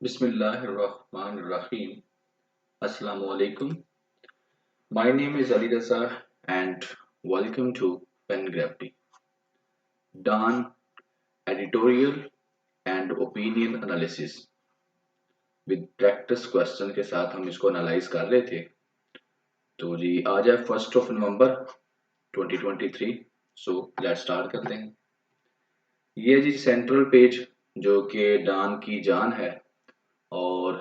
Bismillahirrahmanirrahim. Assalamu alaikum. My name is Ali Raza and welcome to Pen Gravity. Dawn editorial and opinion analysis with practice question के साथ हम इसको analyse कर रहे थे। तो जी आज है 1 नवंबर 2023। सो लेट्स स्टार्ट करते हैं। ये जी सेंट्रल पेज जो कि डान की जान है और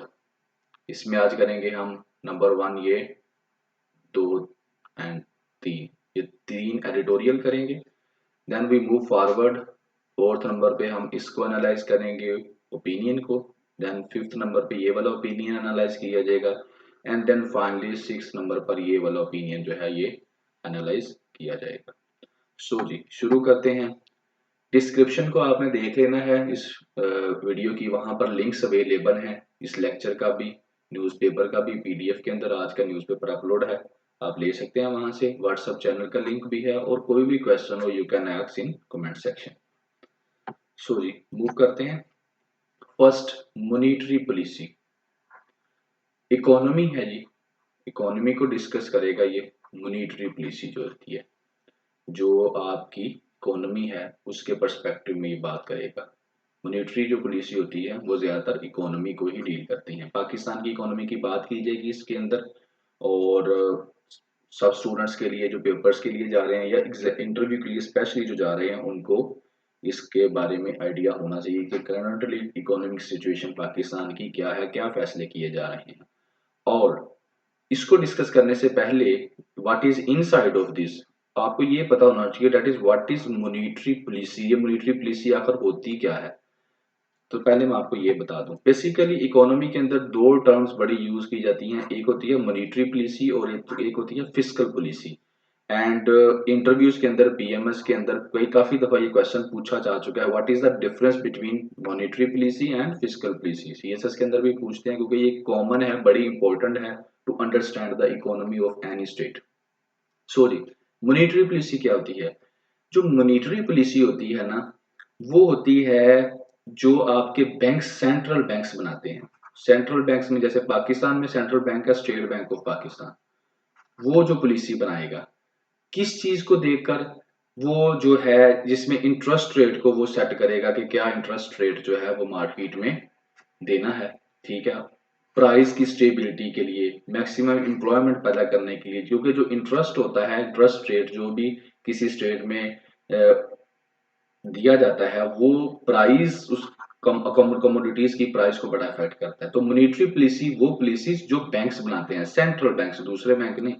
इसमें आज करेंगे हम नंबर 1 ये 2 एंड 3 ये 3 एडिटोरियल करेंगे। Then we move forward. 4th number पे हम इसको एनालाइज करेंगे ओपिनियन को। देन 5th नंबर पे ये वाला ओपिनियन एनालाइज किया जाएगा and then finally 6th number पर ये वाला ओपिनियन जो है ये एनालाइज किया जाएगा। सो जी शुरू करते हैं। डिस्क्रिप्शन को आपने देख लेना है इस वीडियो की, वहां पर लिंक्स अवेलेबल हैं इस लेक्चर का भी, न्यूज़पेपर का भी, पीडीएफ के अंदर आज का न्यूज़पेपर अपलोड है, आप ले सकते हैं वहां से। व्हाट्सएप चैनल का लिंक भी है और कोई भी क्वेश्चन हो you can ask in comment section. So जी मूव करते हैं। First, monetary policy. इकोनॉमी है जी, इकोनॉमी को डिस्कस करेगा ये। मॉनेटरी पॉलिसी जो होती है, जो आपकी इकोनॉमी है उसके पर्सपेक्टिव में ये बात करेगा। मॉनेटरी जो पॉलिसी होती है वो ज्यादातर इकोनॉमी को ही डील करती है। पाकिस्तान की इकोनॉमी की बात की जाएगी इसके अंदर, और सब स्टूडेंट्स के लिए जो पेपर्स के लिए जा रहे हैं या इंटरव्यू के लिए स्पेशली जो जा रहे हैं उनको इसके बारे में आइडिया होना चाहिए कि करंटली इकोनॉमिक सिचुएशन पाकिस्तान की क्या है, क्या फैसले किए जा रहे हैं। और इसको डिस्कस करने से पहले what is inside of this आपको ये पता होना चाहिए, that is what is monetary policy. ये मॉनेटरी पॉलिसी आखिर होती क्या है। तो पहले मैं आपको ये बता दूं, बेसिकली इकोनॉमी के अंदर दो टर्म्स बड़ी यूज की जाती हैं, एक होती है मॉनेटरी पॉलिसी और एक होती है फिस्कल पॉलिसी। एंड इंटरव्यूज के अंदर पीएमएस के अंदर काफी दफा ये क्वेश्चन पूछा जा चुका है, what is the difference between monetary policy and fiscal policy. CSS के अंदर भी पूछते हैं क्योंकि ये कॉमन है, बड़ी इंपॉर्टेंट है to understand the economy of any state. Sorry, monetary policy क्या होती है। जो मॉनेटरी पॉलिसी होती है ना, वो होती है जो आपके बैंक सेंट्रल बैंक्स बनाते हैं। सेंट्रल बैंक्स में जैसे पाकिस्तान में सेंट्रल बैंक है स्टेट बैंक ऑफ पाकिस्तान, वो जो पॉलिसी बनाएगा किस चीज को देखकर, वो जो है जिसमें इंटरेस्ट रेट को वो सेट करेगा कि क्या इंटरेस्ट रेट जो है वो मार्केट में देना है। ठीक है, प्राइस की स्टेबिलिटी के लिए, मैक्सिमम एम्प्लॉयमेंट पैदा करने के लिए, क्योंकि जो इंटरेस्ट होता है, इंटरेस्ट रेट जो भी किसी स्टेट में दिया जाता है वो प्राइस उस कमोडिटीज की प्राइस को बड़ा इफेक्ट करता है। तो मॉनेटरी पॉलिसी वो पॉलिसीज जो बैंक्स बनाते हैं, सेंट्रल बैंक्स, दूसरे बैंक नहीं,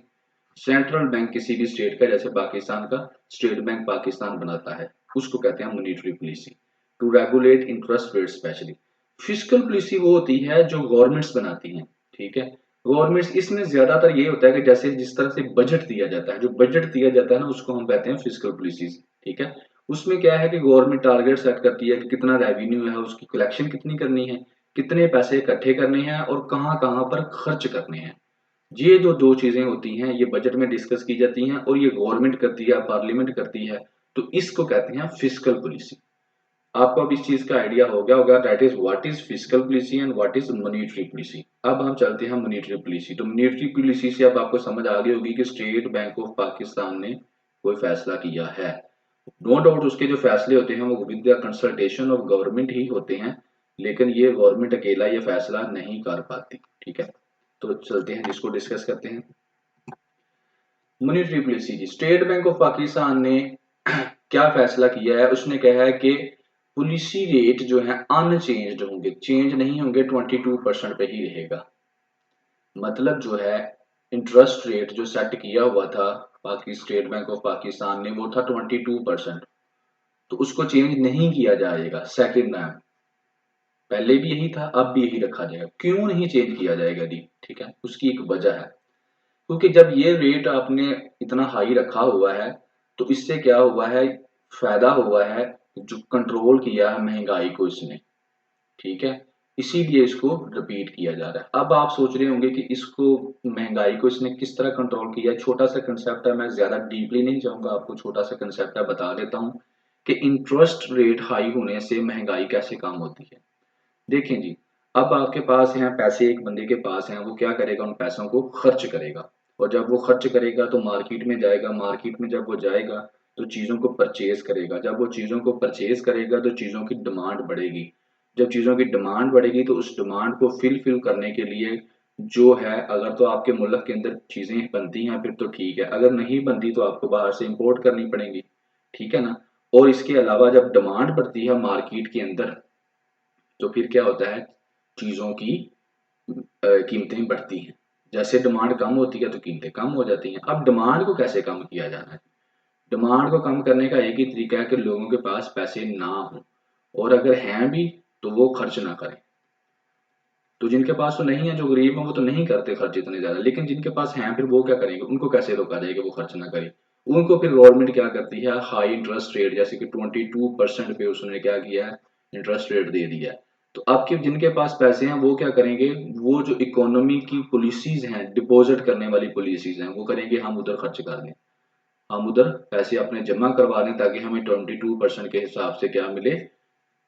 सेंट्रल बैंक किसी भी स्टेट का, जैसे पाकिस्तान का स्टेट बैंक पाकिस्तान बनाता है, उसको कहते हैं monetary policy, to regulate interest rate specially. Fiscal policy वो होती है जो गवर्नमेंट्स बनाती हैं। ठीक है, गवर्नमेंट्स, इसमें ज्यादातर ये होता है कि जैसे जिस तरह से बजट दिया जाता है, जो बजट दिया जाता है ना उसको हम कहते हैं फिस्कल पॉलिसीज। ठीक है, उसमें क्या है कि गवर्नमेंट टारगेट सेट करती है कि कितना रेवेन्यू है, उसकी कलेक्शन कितनी करनी है, कितने पैसे इकट्ठे करने हैं और कहाँ कहाँ पर खर्च करने हैं। ये जो दो चीजें होती हैं ये बजट में डिस्कस की जाती हैं और ये गवर्नमेंट करती है, पार्लियामेंट करती है। तो इसको कहते हैं फिस्कल पॉलिसी। आपको अब इस चीज का आइडिया हो गया होगा, that is what is fiscal policy and what is monetary policy. अब हम चलते हैं मॉनेटरी पॉलिसी। तो मॉनेटरी पॉलिसी से अब आपको समझ आ गई होगी कि स्टेट बैंक ऑफ पाकिस्तान ने कोई फैसला किया है। नो डाउट उसके जो फैसले होते हैं वो with the consultation of government ही होते हैं, लेकिन ये गवर्नमेंट अकेला ये फैसला नहीं कर पाती। ठीक है, तो चलते हैं जिसको डिस्कस करते हैं। मॉनेटरी पॉलिसी जी, स्टेट बैंक ऑफ पाकिस्तान ने क्या फैसला किया है, उसने कहा है कि पॉलिसी रेट जो है अनचेंज्ड होंगे, चेंज नहीं होंगे, 22% पे ही रहेगा। मतलब जो है इंटरेस्ट रेट जो सेट किया हुआ था बाकी स्टेट बैंक ऑफ पाकिस्तान ने वो था 22%, तो उसको चेंज नहीं किया जाएगा सेकेंड टाइम। पहले भी यही था, अब भी यही रखा जाएगा। क्यों नहीं चेंज किया जाएगा जी, ठीक है, उसकी एक वजह है। क्योंकि जब ये रेट आपने इतना हाई रखा हुआ है तो इससे क्या हुआ है, फायदा हुआ है, जो कंट्रोल किया है महंगाई को इसने। ठीक है, इसीलिए इसको रिपीट किया जा रहा है। अब आप सोच रहे होंगे कि इसको महंगाई को इसने किस तरह कंट्रोल किया। छोटा सा कंसेप्ट है, मैं ज्यादा डीपली नहीं जाऊंगा, आपको छोटा सा कंसेप्ट है बता देता हूं कि इंटरेस्ट रेट हाई होने से महंगाई कैसे कम होती है। देखें जी, अब आपके पास हैं पैसे, एक बंदे के पास हैं, वो क्या करेगा, उन पैसों को खर्च करेगा। और जब वो खर्च करेगा तो मार्केट में जाएगा, मार्केट में जब वो जाएगा तो चीज़ों को परचेज करेगा। जब वो चीज़ों को परचेज करेगा तो चीज़ों की डिमांड बढ़ेगी। जब चीज़ों की डिमांड बढ़ेगी तो उस डिमांड को फिल करने के लिए जो है, अगर तो आपके मुल्क के अंदर चीज़ें बनती हैं फिर तो ठीक है, अगर नहीं बनती तो आपको बाहर से इम्पोर्ट करनी पड़ेंगी। ठीक है ना। और इसके अलावा जब डिमांड बढ़ती है मार्केट के अंदर तो फिर क्या होता है, चीज़ों की कीमतें बढ़ती हैं। जैसे डिमांड कम होती है तो कीमतें कम हो जाती हैं। अब डिमांड को कैसे कम किया जाना है? डिमांड को कम करने का एक ही तरीका है कि लोगों के पास पैसे ना हों, और अगर हैं भी तो वो खर्च ना करें। तो जिनके पास तो नहीं है, जो गरीब हैं, वो तो नहीं करते खर्च इतने ज़्यादा, लेकिन जिनके पास हैं फिर वो क्या करेंगे? उनको कैसे रोका जाए कि वो खर्च ना करें? उनको फिर गवर्नमेंट क्या करती है, हाई इंटरेस्ट रेट जैसे कि 22% पे उसने क्या किया है, इंटरेस्ट रेट दे दिया है। तो आपके जिनके पास पैसे हैं वो क्या करेंगे, वो जो इकोनॉमी की पॉलिसीज हैं, डिपॉजिट करने वाली पॉलिसीज हैं, वो करेंगे हम उधर खर्च कर दें, हम उधर पैसे अपने जमा करवा दें ताकि हमें 22% के हिसाब से क्या मिले,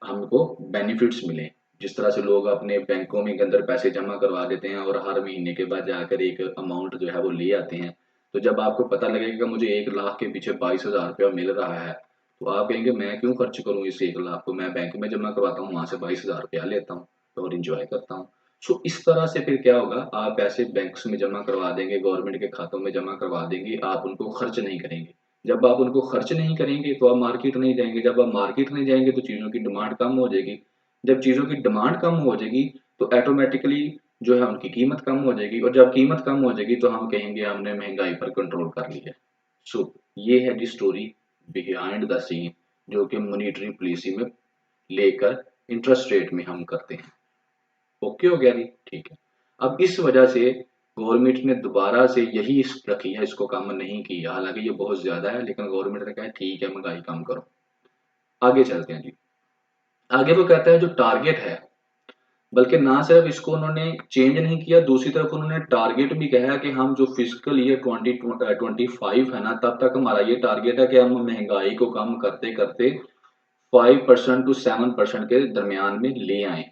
हमको बेनिफिट्स मिले। जिस तरह से लोग अपने बैंकों में के अंदर पैसे जमा करवा देते हैं और हर महीने के बाद जाकर एक अमाउंट जो है वो ले आते हैं। तो जब आपको पता लगेगा कि मुझे 1 लाख के पीछे 22,000 रुपया मिल रहा है तो आप कहेंगे मैं क्यों खर्च करूँ इस 1 लाख को, मैं बैंक में जमा करवाता हूँ, वहां से 22,000 रुपया लेता हूँ और इंजॉय करता हूँ। सो इस तरह से फिर क्या होगा, आप पैसे बैंक्स में जमा करवा देंगे, गवर्नमेंट के खातों में जमा करवा देंगे, आप उनको खर्च नहीं करेंगे। जब आप उनको खर्च नहीं करेंगे तो आप मार्केट नहीं जाएंगे, जब आप मार्केट नहीं जाएंगे तो चीज़ों की डिमांड कम हो जाएगी। जब चीज़ों की डिमांड कम हो जाएगी तो ऑटोमेटिकली जो है उनकी कीमत कम हो जाएगी, और जब कीमत कम हो जाएगी तो हम कहेंगे हमने महंगाई पर कंट्रोल कर लिया। सो ये है दी स्टोरी बिहाइंड द सीन जो कि मॉनेटरी पॉलिसी में लेकर इंटरेस्ट रेट में हम करते हैं। ओके हो गया जी, ठीक है। अब इस वजह से गवर्नमेंट ने दोबारा से यही रखी है, इसको कम नहीं किया, हालांकि ये बहुत ज्यादा है, लेकिन गवर्नमेंट ने कहा ठीक है महंगाई कम करो। आगे चलते हैं जी। आगे वो कहता है जो टारगेट है, बल्कि ना सिर्फ इसको उन्होंने चेंज नहीं किया, दूसरी तरफ उन्होंने टारगेट भी कहा है कि हम जो फिजिकल ईयर 2025 है ना, तब तक हमारा ये टारगेट है कि हम महंगाई को कम करते करते 5% टू 7% के दरमियान में ले आए।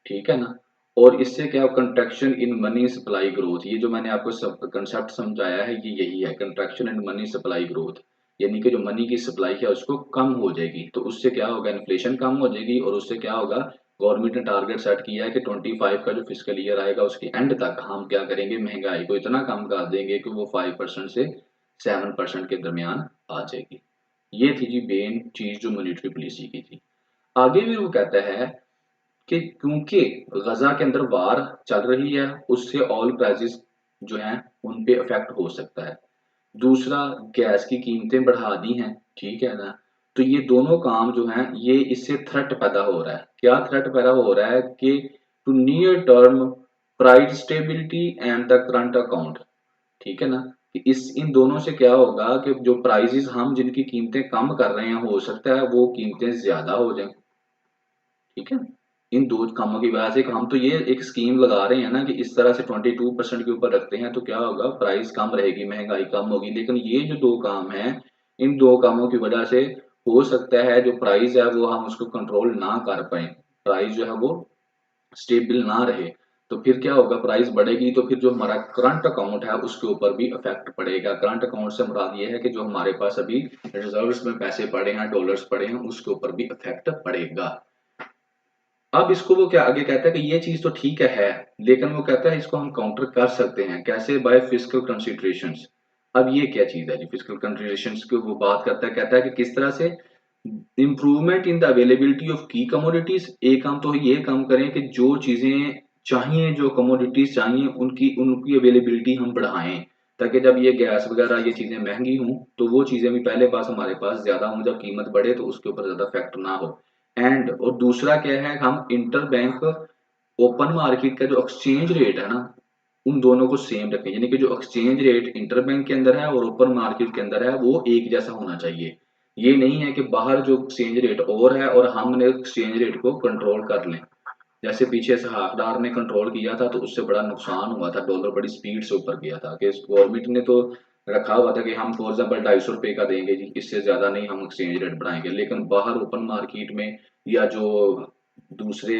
ठीक है ना। और इससे क्या, contraction in money supply growth, ये जो मैंने आपको सब कंसेप्ट समझाया है ये यही है, contraction in money supply growth, यानी कि जो मनी की सप्लाई है उसको कम हो जाएगी, तो उससे क्या होगा, इन्फ्लेशन कम हो जाएगी, और उससे क्या होगा, गवर्नमेंट ने टारगेट सेट किया है कि 25 का जो फिजिकल ईयर आएगा उसके एंड तक हम क्या करेंगे, महंगाई को इतना कम कर देंगे कि वो 5% से 7% के दरमियान आ जाएगी। ये थी जी मेन चीज जो मॉनेटरी पॉलिसी की थी। आगे भी वो कहता है कि क्योंकि गजा के अंदर वार चल रही है, उससे ऑयल प्राइसेस जो हैं उन पे इफेक्ट हो सकता है। दूसरा, गैस की कीमतें बढ़ा दी हैं, ठीक है ना। तो ये दोनों काम जो हैं ये इससे थ्रेट पैदा हो रहा है। क्या थ्रेट पैदा हो रहा है कि to near term price stability and the current account. ठीक है ना। कि इस इन दोनों से क्या होगा कि जो प्राइसेस हम जिनकी कीमतें कम कर रहे हैं, हो सकता है वो कीमतें ज्यादा हो जाएं। ठीक है। इन दो कामों की वजह से हम तो ये एक स्कीम लगा रहे हैं ना कि इस तरह से 22% के ऊपर रखते हैं तो क्या होगा, प्राइस कम रहेगी, महंगाई कम होगी, लेकिन ये जो दो काम हैं, इन दो कामों की वजह से हो सकता है जो प्राइस है वो हम उसको कंट्रोल ना कर पाए, प्राइस जो है वो स्टेबल ना रहे। तो फिर क्या होगा, प्राइस बढ़ेगी तो फिर जो हमारा करंट अकाउंट है उसके ऊपर भी इफेक्ट पड़ेगा। करंट अकाउंट से मुराद ये है कि जो हमारे पास अभी रिजर्व्स में पैसे पड़े हैं, डॉलर्स पड़े हैं, उसके ऊपर भी इफेक्ट पड़ेगा। अब इसको वो क्या आगे कहता है कि ये चीज तो ठीक है, लेकिन वो कहता है इसको हम काउंटर कर सकते हैं कैसे, बाय फिस्कल कंसिडरेशंस। अब ये क्या चीज है जी, फिस्कल कंसिडरेशंस की वो बात करता है, कहता है कि किस तरह से improvement in the availability of की कमोडिटीज। एक हम तो ये काम करें कि जो चीजें चाहिए, जो कमोडिटीज चाहिए उनकी उनकी अवेलेबिलिटी हम बढ़ाएं, ताकि जब ये गैस वगैरह ये चीजें महंगी हों तो वो चीजें भी पहले पास हमारे पास ज्यादा हों, जब कीमत बढ़े तो उसके ऊपर ज्यादा इफेक्ट ना हो। एंड और दूसरा क्या है, हम इंटर बैंक ओपन मार्केट का जो एक्सचेंज रेट है ना, उन दोनों को सेम रखें, यानी कि जो एक्सचेंज रेट इंटर बैंक के अंदर है और ओपन मार्केट के अंदर है वो एक जैसा होना चाहिए। ये नहीं है कि बाहर जो एक्सचेंज रेट और है और हमने एक्सचेंज रेट को कंट्रोल कर लें। जैसे पीछे से हाकडार ने कंट्रोल किया था तो उससे बड़ा नुकसान हुआ था, डॉलर बड़ी स्पीड से ऊपर गया था कि गवर्नमेंट ने तो रखा हुआ था कि हम फॉर एग्जाम्पल 250 रुपए का देंगे जी, इससे ज्यादा नहीं हम एक्सचेंज रेट बढ़ाएंगे, लेकिन बाहर ओपन मार्केट में या जो दूसरे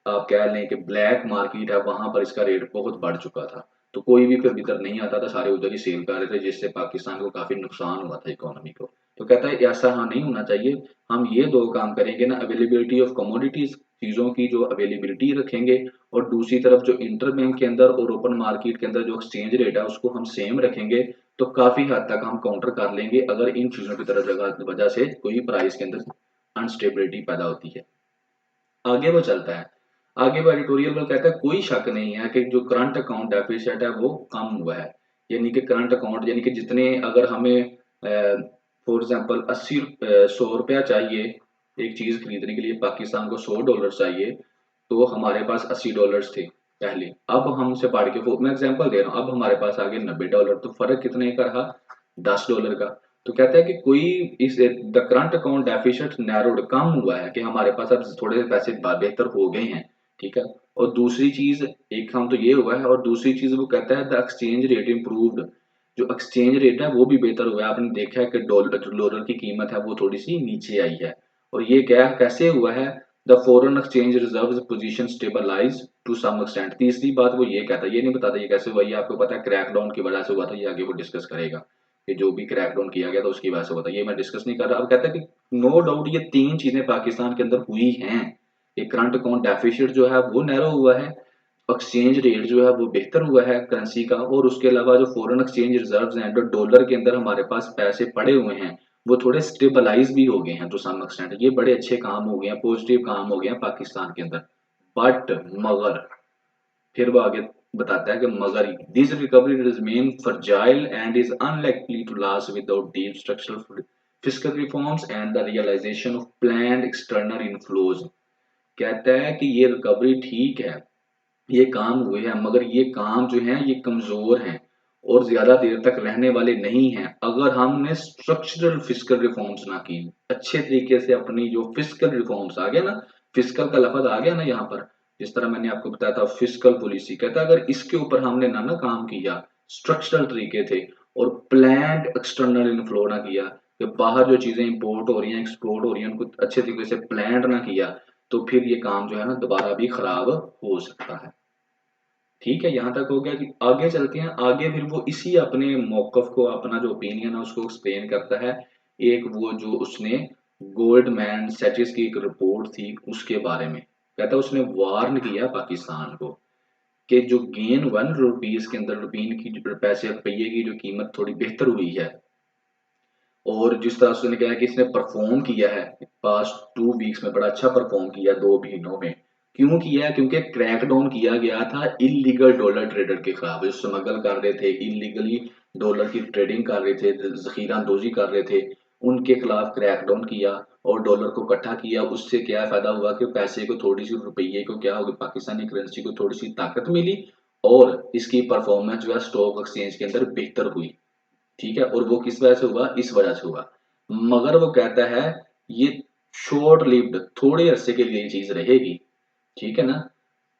आप कह लें कि ब्लैक मार्केट है, वहां पर इसका रेट बहुत बढ़ चुका था, तो कोई भी फिर इधर नहीं आता था, सारे उधर ही सेल कर रहे थे, जिससे पाकिस्तान को काफी नुकसान हुआ था इकोनॉमी को। तो कहता है ऐसा हाँ नहीं होना चाहिए, हम ये दो काम करेंगे ना, अवेलेबिलिटी ऑफ कमोडिटीज, चीजों की जो अवेलेबिलिटी रखेंगे, और दूसरी तरफ जो इंटर बैंक के अंदर और ओपन मार्केट के अंदर जो एक्सचेंज रेट है उसको हम सेम रखेंगे, तो काफी हद तक हम काउंटर कर लेंगे अगर इन चीजों की तरफ वजह से कोई प्राइस के अंदर अनस्टेबिलिटी पैदा होती है। आगे वो चलता है, आगे वो एडिटोरियल में कहता है कोई शक नहीं है कि जो करंट अकाउंट डेफिसिट है वो कम हुआ है, यानी कि करंट अकाउंट यानी कि जितने अगर हमें फॉर एग्जांपल 100 रुपया चाहिए एक चीज खरीदने के लिए, पाकिस्तान को $100 चाहिए, तो हमारे पास $80 थे पहले, अब हमसे बढ़ के मैं एग्जांपल दे रहा हूँ, अब हमारे पास आ गए $90, तो फर्क कितने का रहा, $10 का। तो कहता है कि कोई इस the current account deficit narrowed, कम हुआ है कि हमारे पास अब थोड़े पैसे बेहतर हो गए हैं, ठीक है। और दूसरी चीज, एक काम तो ये हुआ है, और दूसरी चीज वो कहता है द एक्सचेंज रेट इम्प्रूव्ड, जो एक्सचेंज रेट है वो भी बेहतर हुआ है, आपने देखा है कि डॉलर की कीमत है वो थोड़ी सी नीचे आई है, और ये क्या कैसे हुआ है, the foreign exchange reserve position stabilize to some extent. तीसरी बात वो ये कहता है, ये नहीं बताता ये कैसे हुआ, ये आपको पता है क्रैकडाउन की वजह से हुआ था, ये आगे वो डिस्कस करेगा कि जो भी क्रैकडाउन किया गया था उसकी वजह से हुआ था, ये मैं डिस्कस नहीं कर रहा। अब कहता है कि नो डाउट ये तीन चीजें पाकिस्तान के अंदर हुई हैं, एक करंट अकाउंट डेफिसिट जो है वो नैरो हुआ है, एक्सचेंज रेट जो है वो बेहतर हुआ है करेंसी का, और उसके अलावा जो फॉरेन एक्सचेंज रिजर्व्स हैं, जो डॉलर के अंदर हमारे पास पैसे पड़े हुए हैं, वो थोड़े स्टेबलाइज भी हो गए हैं टू सम एक्सटेंट, ये बड़े अच्छे काम हो गए हैं, पॉजिटिव काम हो गए हैं पाकिस्तान के अंदर। बट मगर फिर वो आगे बताता है कि मगर this recovery remain fragile and is unlikely to last without deep structural fiscal reforms and the realisation of planned external inflows. कहता है कि ये रिकवरी ठीक है, ये काम हुए हैं, मगर ये काम जो है ये कमजोर हैं और ज्यादा देर तक रहने वाले नहीं हैं अगर हमने स्ट्रक्चरल फिस्कल रिफॉर्म्स ना की, अच्छे तरीके से अपनी जो फिस्कल रिफॉर्म्स आ गया ना, फिस्कल का लफज आ गया ना यहाँ पर, जिस तरह मैंने आपको बताया था फिस्कल पॉलिसी, कहता है अगर इसके ऊपर हमने ना काम किया, स्ट्रक्चरल तरीके थे, और प्लान्ड एक्सटर्नल इनफ्लो ना किया, कि बाहर जो चीजें इंपोर्ट हो रही हैं एक्सपोर्ट हो रही हैं उनको अच्छे तरीके से प्लान ना किया, तो फिर ये काम जो है ना दोबारा भी खराब हो सकता है। ठीक है, यहाँ तक हो गया। कि आगे चलते हैं, आगे फिर वो इसी अपने मौकफ को, अपना जो ओपिनियन है उसको एक्सप्लेन करता है, एक वो जो उसने गोल्डमैन सैचिस की एक रिपोर्ट थी उसके बारे में, कहता है उसने वार्न किया पाकिस्तान को कि जो गेन ₹1 के अंदर रुपीन की पैसे रुपये की जो कीमत थोड़ी बेहतर हुई है, और जिस तरह से उसने कहा कि इसने परफॉर्म किया है पास्ट 2 वीक्स में, बड़ा अच्छा परफॉर्म किया 2 महीनों में। क्यों किया है, क्योंकि क्रैकडाउन किया गया था इलीगल डॉलर ट्रेडर के खिलाफ, जो स्मगल कर रहे थे, इलीगली डॉलर की ट्रेडिंग कर रहे थे, जखीरा अंदोजी कर रहे थे, उनके खिलाफ क्रैकडाउन किया और डॉलर को इकट्ठा किया। उससे क्या फायदा हुआ कि पैसे को थोड़ी सी, रुपये को क्या होगा, पाकिस्तानी करेंसी को थोड़ी सी ताकत मिली, और इसकी परफॉर्मेंस जो है स्टॉक एक्सचेंज के अंदर बेहतर हुई। ठीक है, और वो किस वजह से हुआ, इस वजह से हुआ। मगर वो कहता है ये शॉर्ट लिव्ड, थोड़े अरसे के लिए ये चीज रहेगी, ठीक है ना।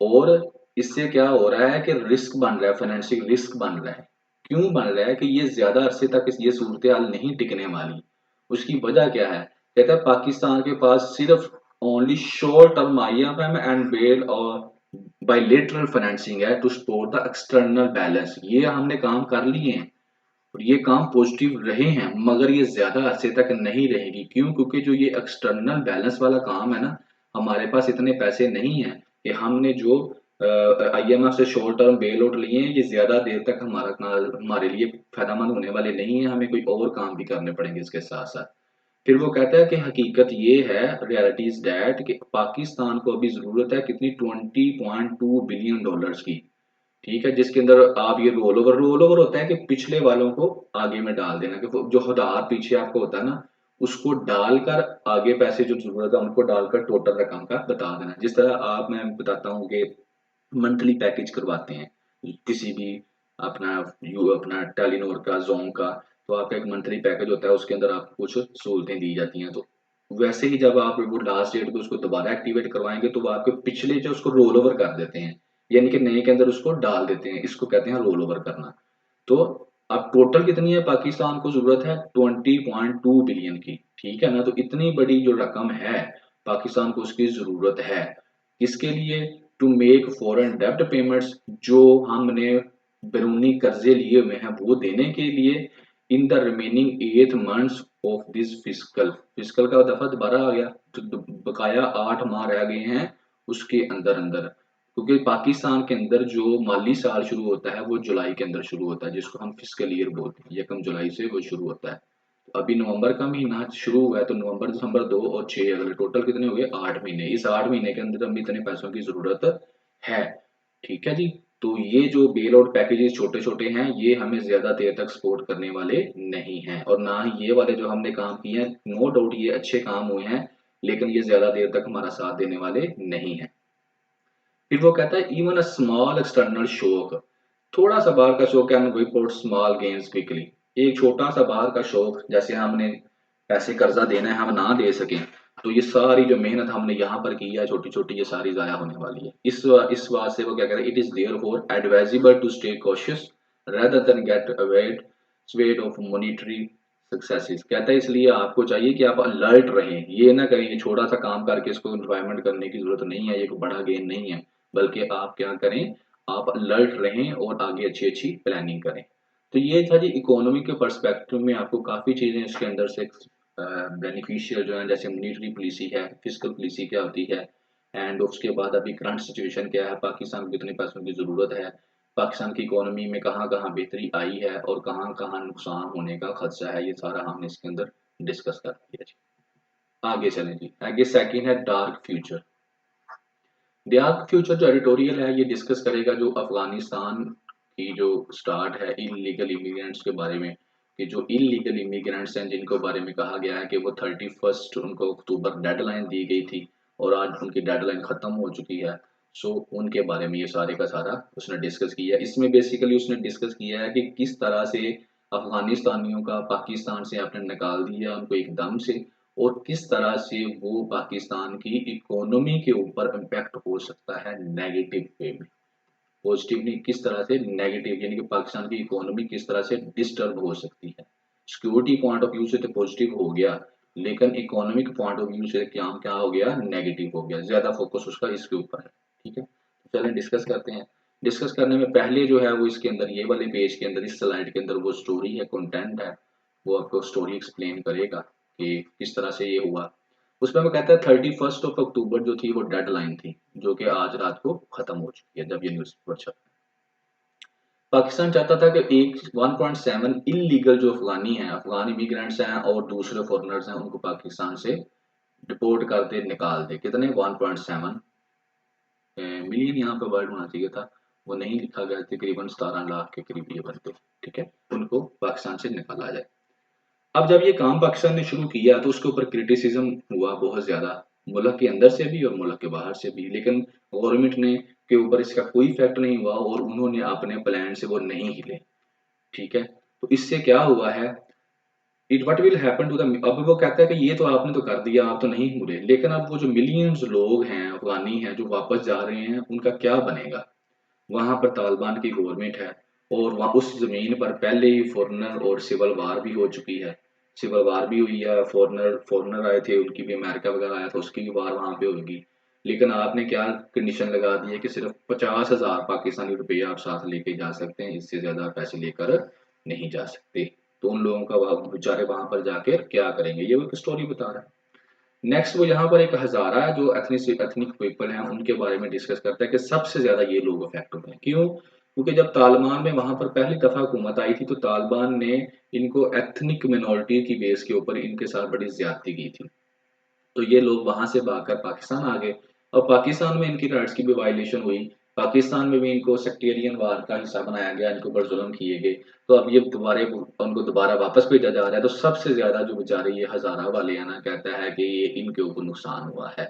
और इससे क्या हो रहा है कि रिस्क बन रहा है, फाइनेंशियल रिस्क बन रहा है। क्यों बन रहा है कि ये ज्यादा अरसे तक ये सूरत हाल नहीं टिकने वाली। उसकी वजह क्या है, कहता है पाकिस्तान के पास सिर्फ only short term IMF and bail और बायलेटरल फाइनेंसिंग है to support the external balance, ये हमने काम कर लिए हैं और ये काम पॉजिटिव रहे हैं, मगर ये ज्यादा अरसे तक नहीं रहेगी। क्यों, क्योंकि जो ये एक्सटर्नल बैलेंस वाला काम है ना, हमारे पास इतने पैसे नहीं है कि हमने जो IMF से शॉर्ट टर्म बेल आउट लिए हैं, ये ज्यादा देर तक हमारे लिए फायदेमंद होने वाले नहीं है, हमें कोई और काम भी करने पड़ेंगे इसके साथ साथ। फिर वो कहता है कि हकीकत ये है, रियलिटी इज दैट, कि पाकिस्तान को अभी जरूरत है कितनी, $20.2 बिलियन की, ठीक है, जिसके अंदर आप ये रोल ओवर होता है कि पिछले वालों को आगे में डाल देना, कि जो उधार पीछे आपको होता है ना, उसको डालकर आगे पैसे जो जरूरत है उनको डालकर टोटल रकम का बता देना। जिस तरह आप, मैं बताता हूँ कि मंथली पैकेज करवाते हैं किसी भी, अपना अपना टेलीनॉर का, जोम का, तो आपका एक मंथली पैकेज होता है, उसके अंदर आपको कुछ सहूलतें दी जाती हैं। तो वैसे ही जब आप वो लास्ट डेट पे उसको दोबारा एक्टिवेट करवाएंगे, तो वो आपके पिछले जो उसको रोल ओवर कर देते हैं, यानी कि नए के अंदर उसको डाल देते हैं, इसको कहते हैं रोल ओवर करना। तो अब टोटल कितनी है पाकिस्तान को जरूरत है, 20.2 बिलियन की, ठीक है ना। तो इतनी बड़ी जो रकम है पाकिस्तान को उसकी जरूरत है। किसके लिए? टू मेक फॉरेन डेब्ट पेमेंट्स, जो हमने बैरूनी कर्जे लिए हुए हैं वो देने के लिए, in the remaining 8 months of this fiscal, fiscal का दफा दोबारा आ गया, तो बकाया 8 माह रह गए हैं उसके अंदर अंदर, क्योंकि पाकिस्तान के अंदर जो माली साल शुरू होता है वो जुलाई के अंदर शुरू होता है, जिसको हम फिस्कल ईयर बोलते हैं, 1 जुलाई से वो शुरू होता है। तो अभी नवंबर का महीना शुरू हुआ है, तो नवंबर दिसंबर 2 और 6 अगले टोटल कितने हो गए? 8 महीने। इस 8 महीने के अंदर हमें इतने पैसों की जरूरत है। ठीक है जी। तो ये जो बेल आउट पैकेजेस छोटे छोटे हैं, ये हमें ज्यादा देर तक सपोर्ट करने वाले नहीं हैं, और ना ही ये वाले जो हमने काम किए हैं, नो डाउट ये अच्छे काम हुए हैं, लेकिन ये ज्यादा देर तक हमारा साथ देने वाले नहीं है। फिर वो कहता है even a small external shock, थोड़ा सा बाहर का शौक can report small gains quickly, एक छोटा सा बाहर का शौक, जैसे हमने पैसे कर्जा देना है हम ना दे सकें, तो ये सारी जो मेहनत हमने यहाँ पर की है छोटी छोटी, ये सारी जाया होने वाली है। इस बात से वो क्या कह रहे हैं, it is therefore advisable to stay cautious rather than get awed swayed of monetary successes. कहता है इसलिए आपको चाहिए कि आप अलर्ट रहें, ये ना करें कि छोटा सा काम करके इसको एनवायरमेंट करने की जरूरत नहीं है, ये कोई बड़ा गेन नहीं है, बल्कि आप क्या करें, आप अलर्ट रहें और आगे अच्छी अच्छी प्लानिंग करें। तो ये था जी इकोनॉमी के पर्सपेक्टिव में, आपको काफ़ी चीज़ें इसके अंदर से बेनिफिशियल जो है, जैसे मॉनेटरी पॉलिसी है, फिस्कल पॉलिसी क्या होती है, एंड उसके बाद अभी करंट सिचुएशन क्या है, पाकिस्तान को कितने पैसों की ज़रूरत है, पाकिस्तान की इकोनॉमी में कहाँ कहाँ बेहतरी आई है और कहाँ कहाँ नुकसान होने का खदशा है, ये सारा हमने इसके अंदर डिस्कस कर दिया जी। आगे चलें जी। आगे सेकंड है डार्क फ्यूचर। डार्क फ्यूचर जो एडिटोरियल है, ये डिस्कस करेगा जो अफगानिस्तान की जो स्टार्ट है इलीगल इमिग्रेंट्स के बारे में, कि जो इलीगल इमिग्रेंट्स हैं जिनको बारे में कहा गया है कि वो 31 उनको अक्टूबर डेडलाइन दी गई थी और आज उनकी डेडलाइन खत्म हो चुकी है। सो उनके बारे में ये सारे का सारा उसने डिस्कस किया है। इसमें बेसिकली उसने डिस्कस किया है कि किस तरह से अफगानिस्तानियों का पाकिस्तान से आपने निकाल दिया उनको एकदम से, और किस तरह से वो पाकिस्तान की इकोनॉमी के ऊपर इम्पैक्ट हो सकता है नेगेटिव वे में। पॉजिटिव नहीं, किस तरह से नेगेटिव, यानी कि पाकिस्तान की इकोनॉमी किस तरह से डिस्टर्ब हो सकती है। सिक्योरिटी पॉइंट ऑफ व्यू से तो पॉजिटिव हो गया, लेकिन इकोनॉमिक पॉइंट ऑफ व्यू से क्या क्या हो गया, नेगेटिव हो गया। ज्यादा फोकस उसका इसके ऊपर है। ठीक है, तो चलें डिस्कस करते हैं। डिस्कस करने में पहले जो है वो इसके अंदर ये वाले पेज के अंदर इस स्लाइड के अंदर वो स्टोरी है, कंटेंट है, वो आपको स्टोरी एक्सप्लेन करेगा कि किस तरह से ये हुआ। उसमें वो कहता है 31 अक्टूबर जो थी वो डेडलाइन थी, जो कि आज रात को खत्म हो चुकी है जब ये न्यूज पेपर छपा। पाकिस्तान चाहता था कि एक 1.7 इलीगल जो अफगानी हैं, अफगान इमिग्रेंट्स हैं और दूसरे फॉरेनर्स हैं, उनको पाकिस्तान से डिपोर्ट कर दे, निकाल दे। कितने? 1.7 मिलियन यहाँ पे वर्ड होना चाहिए था, वो नहीं लिखा गया, तकरीबन 17 लाख के करीब ये बनते। ठीक है, उनको पाकिस्तान से निकाला जाए। अब जब ये काम पाकिस्तान ने शुरू किया तो उसके ऊपर क्रिटिसिज्म हुआ बहुत ज्यादा, मुल्क के अंदर से भी और मुल्क के बाहर से भी, लेकिन गवर्नमेंट ने के ऊपर इसका कोई इफेक्ट नहीं हुआ और उन्होंने अपने प्लान से वो नहीं हिले। ठीक है, तो इससे क्या हुआ है, it what will happen to the, अब वो कहता है कि ये तो आपने तो कर दिया, आप तो नहीं हुए, लेकिन अब वो जो मिलियंस लोग हैं अफगानी हैं जो वापस जा रहे हैं, उनका क्या बनेगा? वहां पर तालिबान की गवर्नमेंट है और वहाँ उस जमीन पर पहले ही फॉरनर और सिविल वार भी हो चुकी है, सिविल वार भी हुई है, फॉरनर फॉरनर आए थे, उनकी भी अमेरिका वगैरह आया था, उसकी भी वार वहां पे होगी। लेकिन आपने क्या कंडीशन लगा दी है कि सिर्फ 50,000 पाकिस्तानी रुपये आप साथ लेके जा सकते हैं, इससे ज्यादा पैसे लेकर नहीं जा सकते। तो उन लोगों का बेचारे वहां पर जाकर क्या करेंगे, ये वो एक स्टोरी बता रहा है। नेक्स्ट वो यहाँ पर एक हजारा जो एथनिक पीपल हैं उनके बारे में डिस्कस करता है कि सबसे ज्यादा ये लोग अफेक्ट होते हैं। क्यों? क्योंकि जब तालिबान में वहां पर पहली दफा हुकूमत आई थी तो तालिबान ने इनको एथनिक मिनॉरिटी की बेस के ऊपर इनके साथ बड़ी ज्यादती की थी। तो ये लोग वहां से भागकर पाकिस्तान आ गए और पाकिस्तान में इनकी राइट्स की भी वायलेशन हुई। पाकिस्तान में भी इनको सेक्टेरियन वार का हिस्सा बनाया गया, इनके ऊपर जुल्म किए गए। तो अब ये दोबारा उनको दोबारा वापस भेजा जा रहा है। तो सबसे ज्यादा जो बेचारे ये हजारा वाले हैं ना, कहता है कि ये इनके ऊपर नुकसान हुआ है।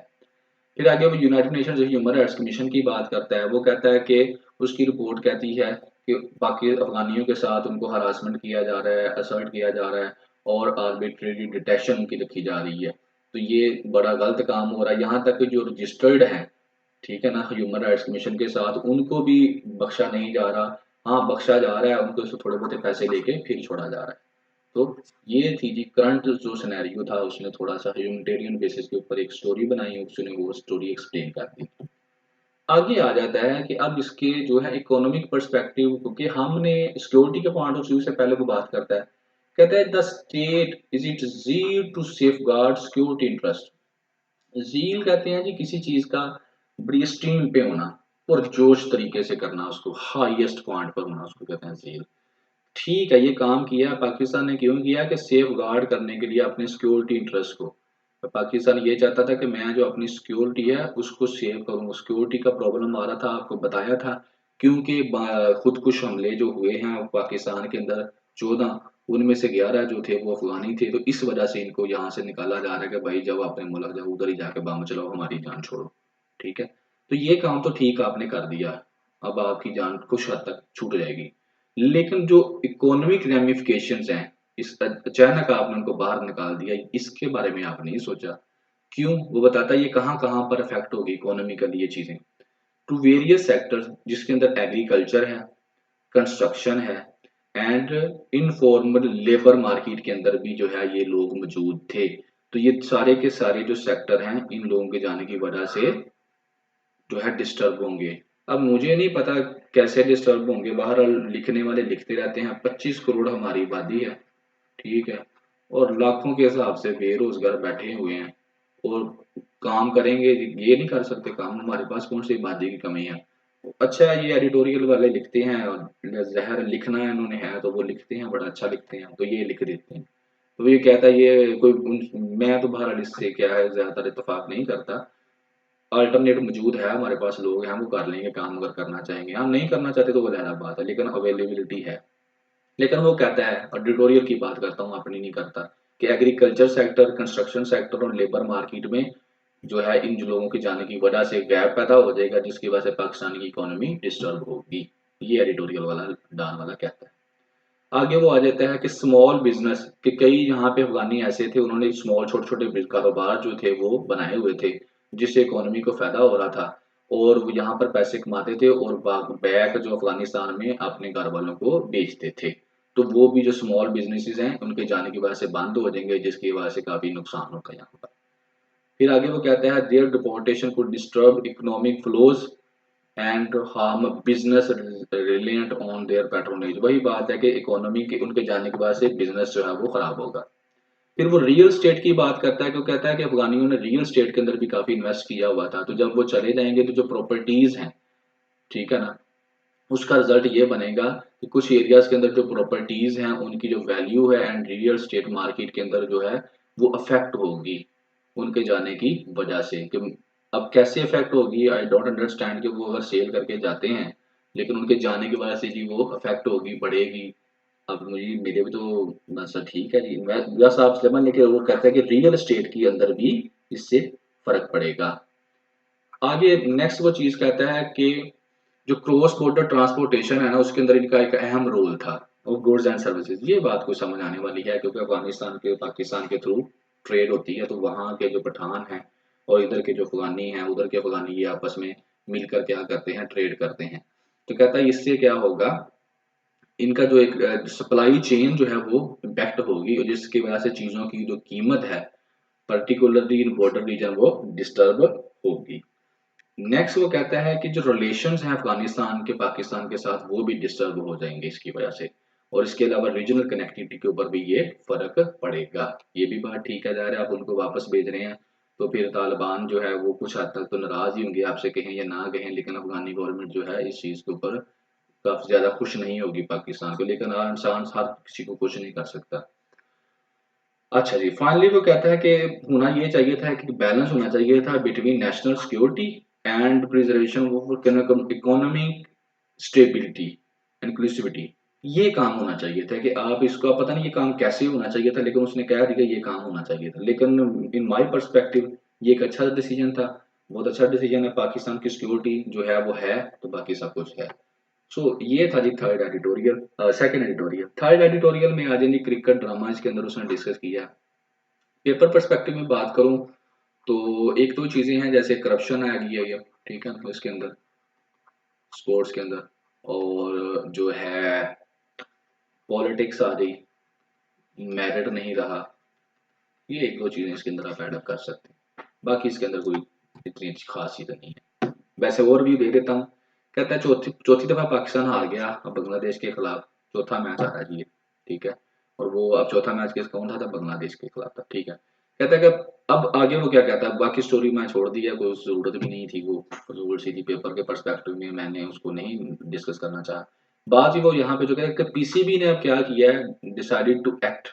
फिर आगे वो यूनाइटेड नेशन जो ह्यूमन राइट्स कमीशन की बात करता है, वो कहता है कि उसकी रिपोर्ट कहती है कि बाकी अफगानियों के साथ उनको हरासमेंट किया जा रहा है, असर्ट किया जा रहा है और आर्बिट्रेरी डिटेशन उनकी रखी जा रही है। तो ये बड़ा गलत काम हो रहा है। यहाँ तक कि जो रजिस्टर्ड हैं, ठीक है ना, ह्यूमन राइट्स कमीशन के साथ, उनको भी बख्शा नहीं जा रहा। हाँ, बख्शा जा रहा है उनको, से थोड़े बहुत पैसे लेके फिर छोड़ा जा रहा है। तो ये थी जी करंट जो सिनेरियो था, उसने थोड़ा सा ह्यूमैनिटेरियन बेसिस के ऊपर एक स्टोरी बनाई, उसने वो स्टोरी एक्सप्लेन कर दी। आगे आ जाता है कि अब इसके जो है इकोनॉमिक पर्सपेक्टिव, क्योंकि हमने सिक्योरिटी के पॉइंट ऑफ व्यू से पहले वो बात करता है, कहता है the state is it zeal to safeguard security interest. Zeal कहते हैं जी किसी चीज़ का बड़ी स्ट्रीम पे होना और जोश तरीके से करना, उसको हाईएस्ट पॉइंट पर होना, उसको कहते हैं ज़ील। ठीक है, ये काम किया पाकिस्तान ने, क्यों किया कि सेफ गार्ड करने के लिए अपने सिक्योरिटी इंटरेस्ट को। तो पाकिस्तान ये चाहता था कि मैं जो अपनी सिक्योरिटी है उसको सेव करूँ। सिक्योरिटी का प्रॉब्लम आ रहा था, आपको बताया था, क्योंकि खुदकुश हमले जो हुए हैं पाकिस्तान के अंदर 14, उनमें से 11 जो थे वो अफगानी थे। तो इस वजह से इनको यहाँ से निकाला जा रहा है कि भाई जब अपने मुल्क जाओ उधर ही जाके बम चलाओ, हमारी जान छोड़ो। ठीक है, तो ये काम तो ठीक आपने कर दिया, अब आपकी जान कुछ हद तक छूट जाएगी। लेकिन जो इकोनॉमिक रेमिफिकेशंस हैं, इस अचानक आपने उनको बाहर निकाल दिया, इसके बारे में आपने नहीं सोचा। क्यों? वो बताता है ये कहाँ-कहाँ पर इफेक्ट होगी इकोनॉमिकली ये चीज़ें। टू वेरियस सेक्टर्स, जिसके अंदर एग्रीकल्चर है, कंस्ट्रक्शन है एंड इनफॉर्मल लेबर मार्केट के अंदर भी जो है ये लोग मौजूद थे। तो ये सारे के सारे जो सेक्टर हैं इन लोगों के जाने की वजह से जो है डिस्टर्ब होंगे। अब मुझे नहीं पता कैसे डिस्टर्ब होंगे, बहरहाल लिखने वाले लिखते रहते हैं। 25 करोड़ हमारी आबादी है, ठीक है, और लाखों के हिसाब से बेरोजगार बैठे हुए हैं और काम करेंगे, ये नहीं कर सकते काम, हमारे पास कौन सी आबादी की कमी है। अच्छा, ये एडिटोरियल वाले लिखते हैं और ज़हर लिखना है इन्होंने है तो वो लिखते हैं, बड़ा अच्छा लिखते हैं तो ये लिख देते हैं। तो ये कहता है ये कोई मैं तो बहरहाल इससे क्या है ज़्यादातर इत्तेफाक नहीं करता। अल्टरनेट मौजूद है, हमारे पास लोग हैं, वो कर लेंगे काम अगर करना चाहेंगे। हम नहीं करना चाहते तो वो अलग बात है, लेकिन अवेलेबिलिटी है। लेकिन वो कहता है, और ट्यूटोरियल की बात करता हूँ अपनी नहीं करता, कि एग्रीकल्चर सेक्टर, कंस्ट्रक्शन सेक्टर और लेबर मार्केट में जो है इन लोगों के जाने की वजह से गैप पैदा हो जाएगा, जिसकी वजह से पाकिस्तान की इकोनॉमी डिस्टर्ब होगी। ये एडिटोरियल वाला डान वाला कहता है। आगे वो आ जाता है कि स्मॉल बिजनेस के कई यहाँ पे अफगानी ऐसे थे, उन्होंने स्मॉल छोटे छोटे कारोबार जो थे वो बनाए हुए थे, जिससे इकोनॉमी को फायदा हो रहा था और वो यहाँ पर पैसे कमाते थे और बैक जो अफगानिस्तान में अपने घर वालों को बेचते थे। तो वो भी जो स्मॉल बिजनेसेस हैं उनके जाने की वजह से बंद हो जाएंगे, जिसकी वजह से काफी नुकसान होगा यहाँ पर। फिर आगे वो कहता है their deportation could disturb economic flows and harm business reliant on their patronage. वही बात है कि इकोनॉमी के उनके जाने के बाद से बिजनेस जो है वो खराब होगा। फिर वो रियल स्टेट की बात करता है, क्यों कहता है कि अफगानियों ने रियल स्टेट के अंदर भी काफी इन्वेस्ट किया हुआ था, तो जब वो चले जाएंगे तो जो प्रॉपर्टीज हैं, ठीक है ना, उसका रिजल्ट ये बनेगा कि कुछ एरियाज के अंदर जो प्रॉपर्टीज हैं उनकी जो वैल्यू है एंड रियल स्टेट मार्केट के अंदर जो है वो अफेक्ट होगी उनके जाने की वजह से। कि अब कैसे इफेक्ट होगी आई डोंट अंडरस्टैंड, कि वो अगर सेल करके जाते हैं लेकिन उनके जाने की वजह से जी वो अफेक्ट होगी, बढ़ेगी। अब मुझे मेरे भी तो मतलब ठीक है जी, मैं बस आप समझ, लेकिन वो कहता है कि रियल एस्टेट के अंदर भी इससे फर्क पड़ेगा। आगे नेक्स्ट वो चीज कहता है कि जो क्रॉस बॉर्डर ट्रांसपोर्टेशन है ना उसके अंदर इनका एक अहम रोल था, और गुड्स एंड सर्विसेज। ये बात को समझ आने वाली है, क्योंकि अफगानिस्तान के पाकिस्तान के थ्रू ट्रेड होती है, तो वहाँ के जो पठान हैं और इधर के जो अफगानी हैं उधर के अफगानी ये आपस में मिलकर क्या करते हैं, ट्रेड करते हैं। तो कहता है इससे क्या होगा, इनका जो एक सप्लाई चेन जो है वो इम्पैक्ट होगी, और जिसकी वजह से चीज़ों की जो कीमत है पर्टिकुलरली इन बॉर्डर रीजन वो डिस्टर्ब होगी। नेक्स्ट वो कहता है कि जो रिलेशंस हैं अफगानिस्तान के पाकिस्तान के साथ वो भी डिस्टर्ब हो जाएंगे इसकी वजह से, और इसके अलावा रीजनल कनेक्टिविटी के ऊपर भी ये फर्क पड़ेगा। ये भी बात ठीक है, जा रहे आप उनको वापस भेज रहे हैं तो फिर तालिबान जो है वो कुछ हद तक तो नाराज ही होंगे आपसे, कहें या ना कहें, लेकिन अफगानी गवर्नमेंट जो है इस चीज के ऊपर काफी ज्यादा खुश नहीं होगी पाकिस्तान को, लेकिन हर इंसान हर किसी को खुश नहीं कर सकता। अच्छा जी, फाइनली वो कहता है कि होना ये चाहिए था कि बैलेंस होना चाहिए था between national security and preservation of economic stability inclusivity. ये काम होना चाहिए था कि आप इसको, पता नहीं ये काम कैसे होना चाहिए था, लेकिन उसने कह दिया ये काम होना चाहिए था। लेकिन इन माय पर्सपेक्टिव ये एक अच्छा डिसीजन था, बहुत अच्छा डिसीजन है। पाकिस्तान की सिक्योरिटी जो है वो है, तो बाकी सब कुछ है। सो ये था जी third editorial. Second editorial, third editorial में आ जाएंगे क्रिकेट ड्रामा, इसके अंदर उसने डिस्कस किया। पेपर पर्सपेक्टिव में बात करूं तो एक दो चीजें हैं, जैसे करप्शन आ गई है ये, ठीक है, तो इसके अंदर स्पोर्ट्स के अंदर, और जो है पॉलिटिक्स आ गई, मेरिट नहीं रहा। ये एक दो चीजें इसके अंदर आप ऐड कर सकते हैं, बाकी इसके अंदर कोई इतनी अच्छी खास चीजें नहीं है। वैसे ओवरव्यू दे देता हूँ। कहता है चौथी चौथी दफा पाकिस्तान हार गया अब बांग्लादेश के खिलाफ, चौथा मैच आ रहा है जी ये, ठीक है। और वो अब चौथा मैच किस कौन था, बांग्लादेश के खिलाफ था, ठीक है। कहता है कि अब आगे वो क्या कहता है, बाकी स्टोरी मैं छोड़ दी है, कोई जरूरत भी नहीं थी, वो फजूल सी थी, पेपर के पर्सपेक्टिव में मैंने उसको नहीं डिस्कस करना चाहा। बात ही वो यहाँ पे जो कहता है कि पीसीबी ने अब क्या किया है, डिसाइडेड टू एक्ट।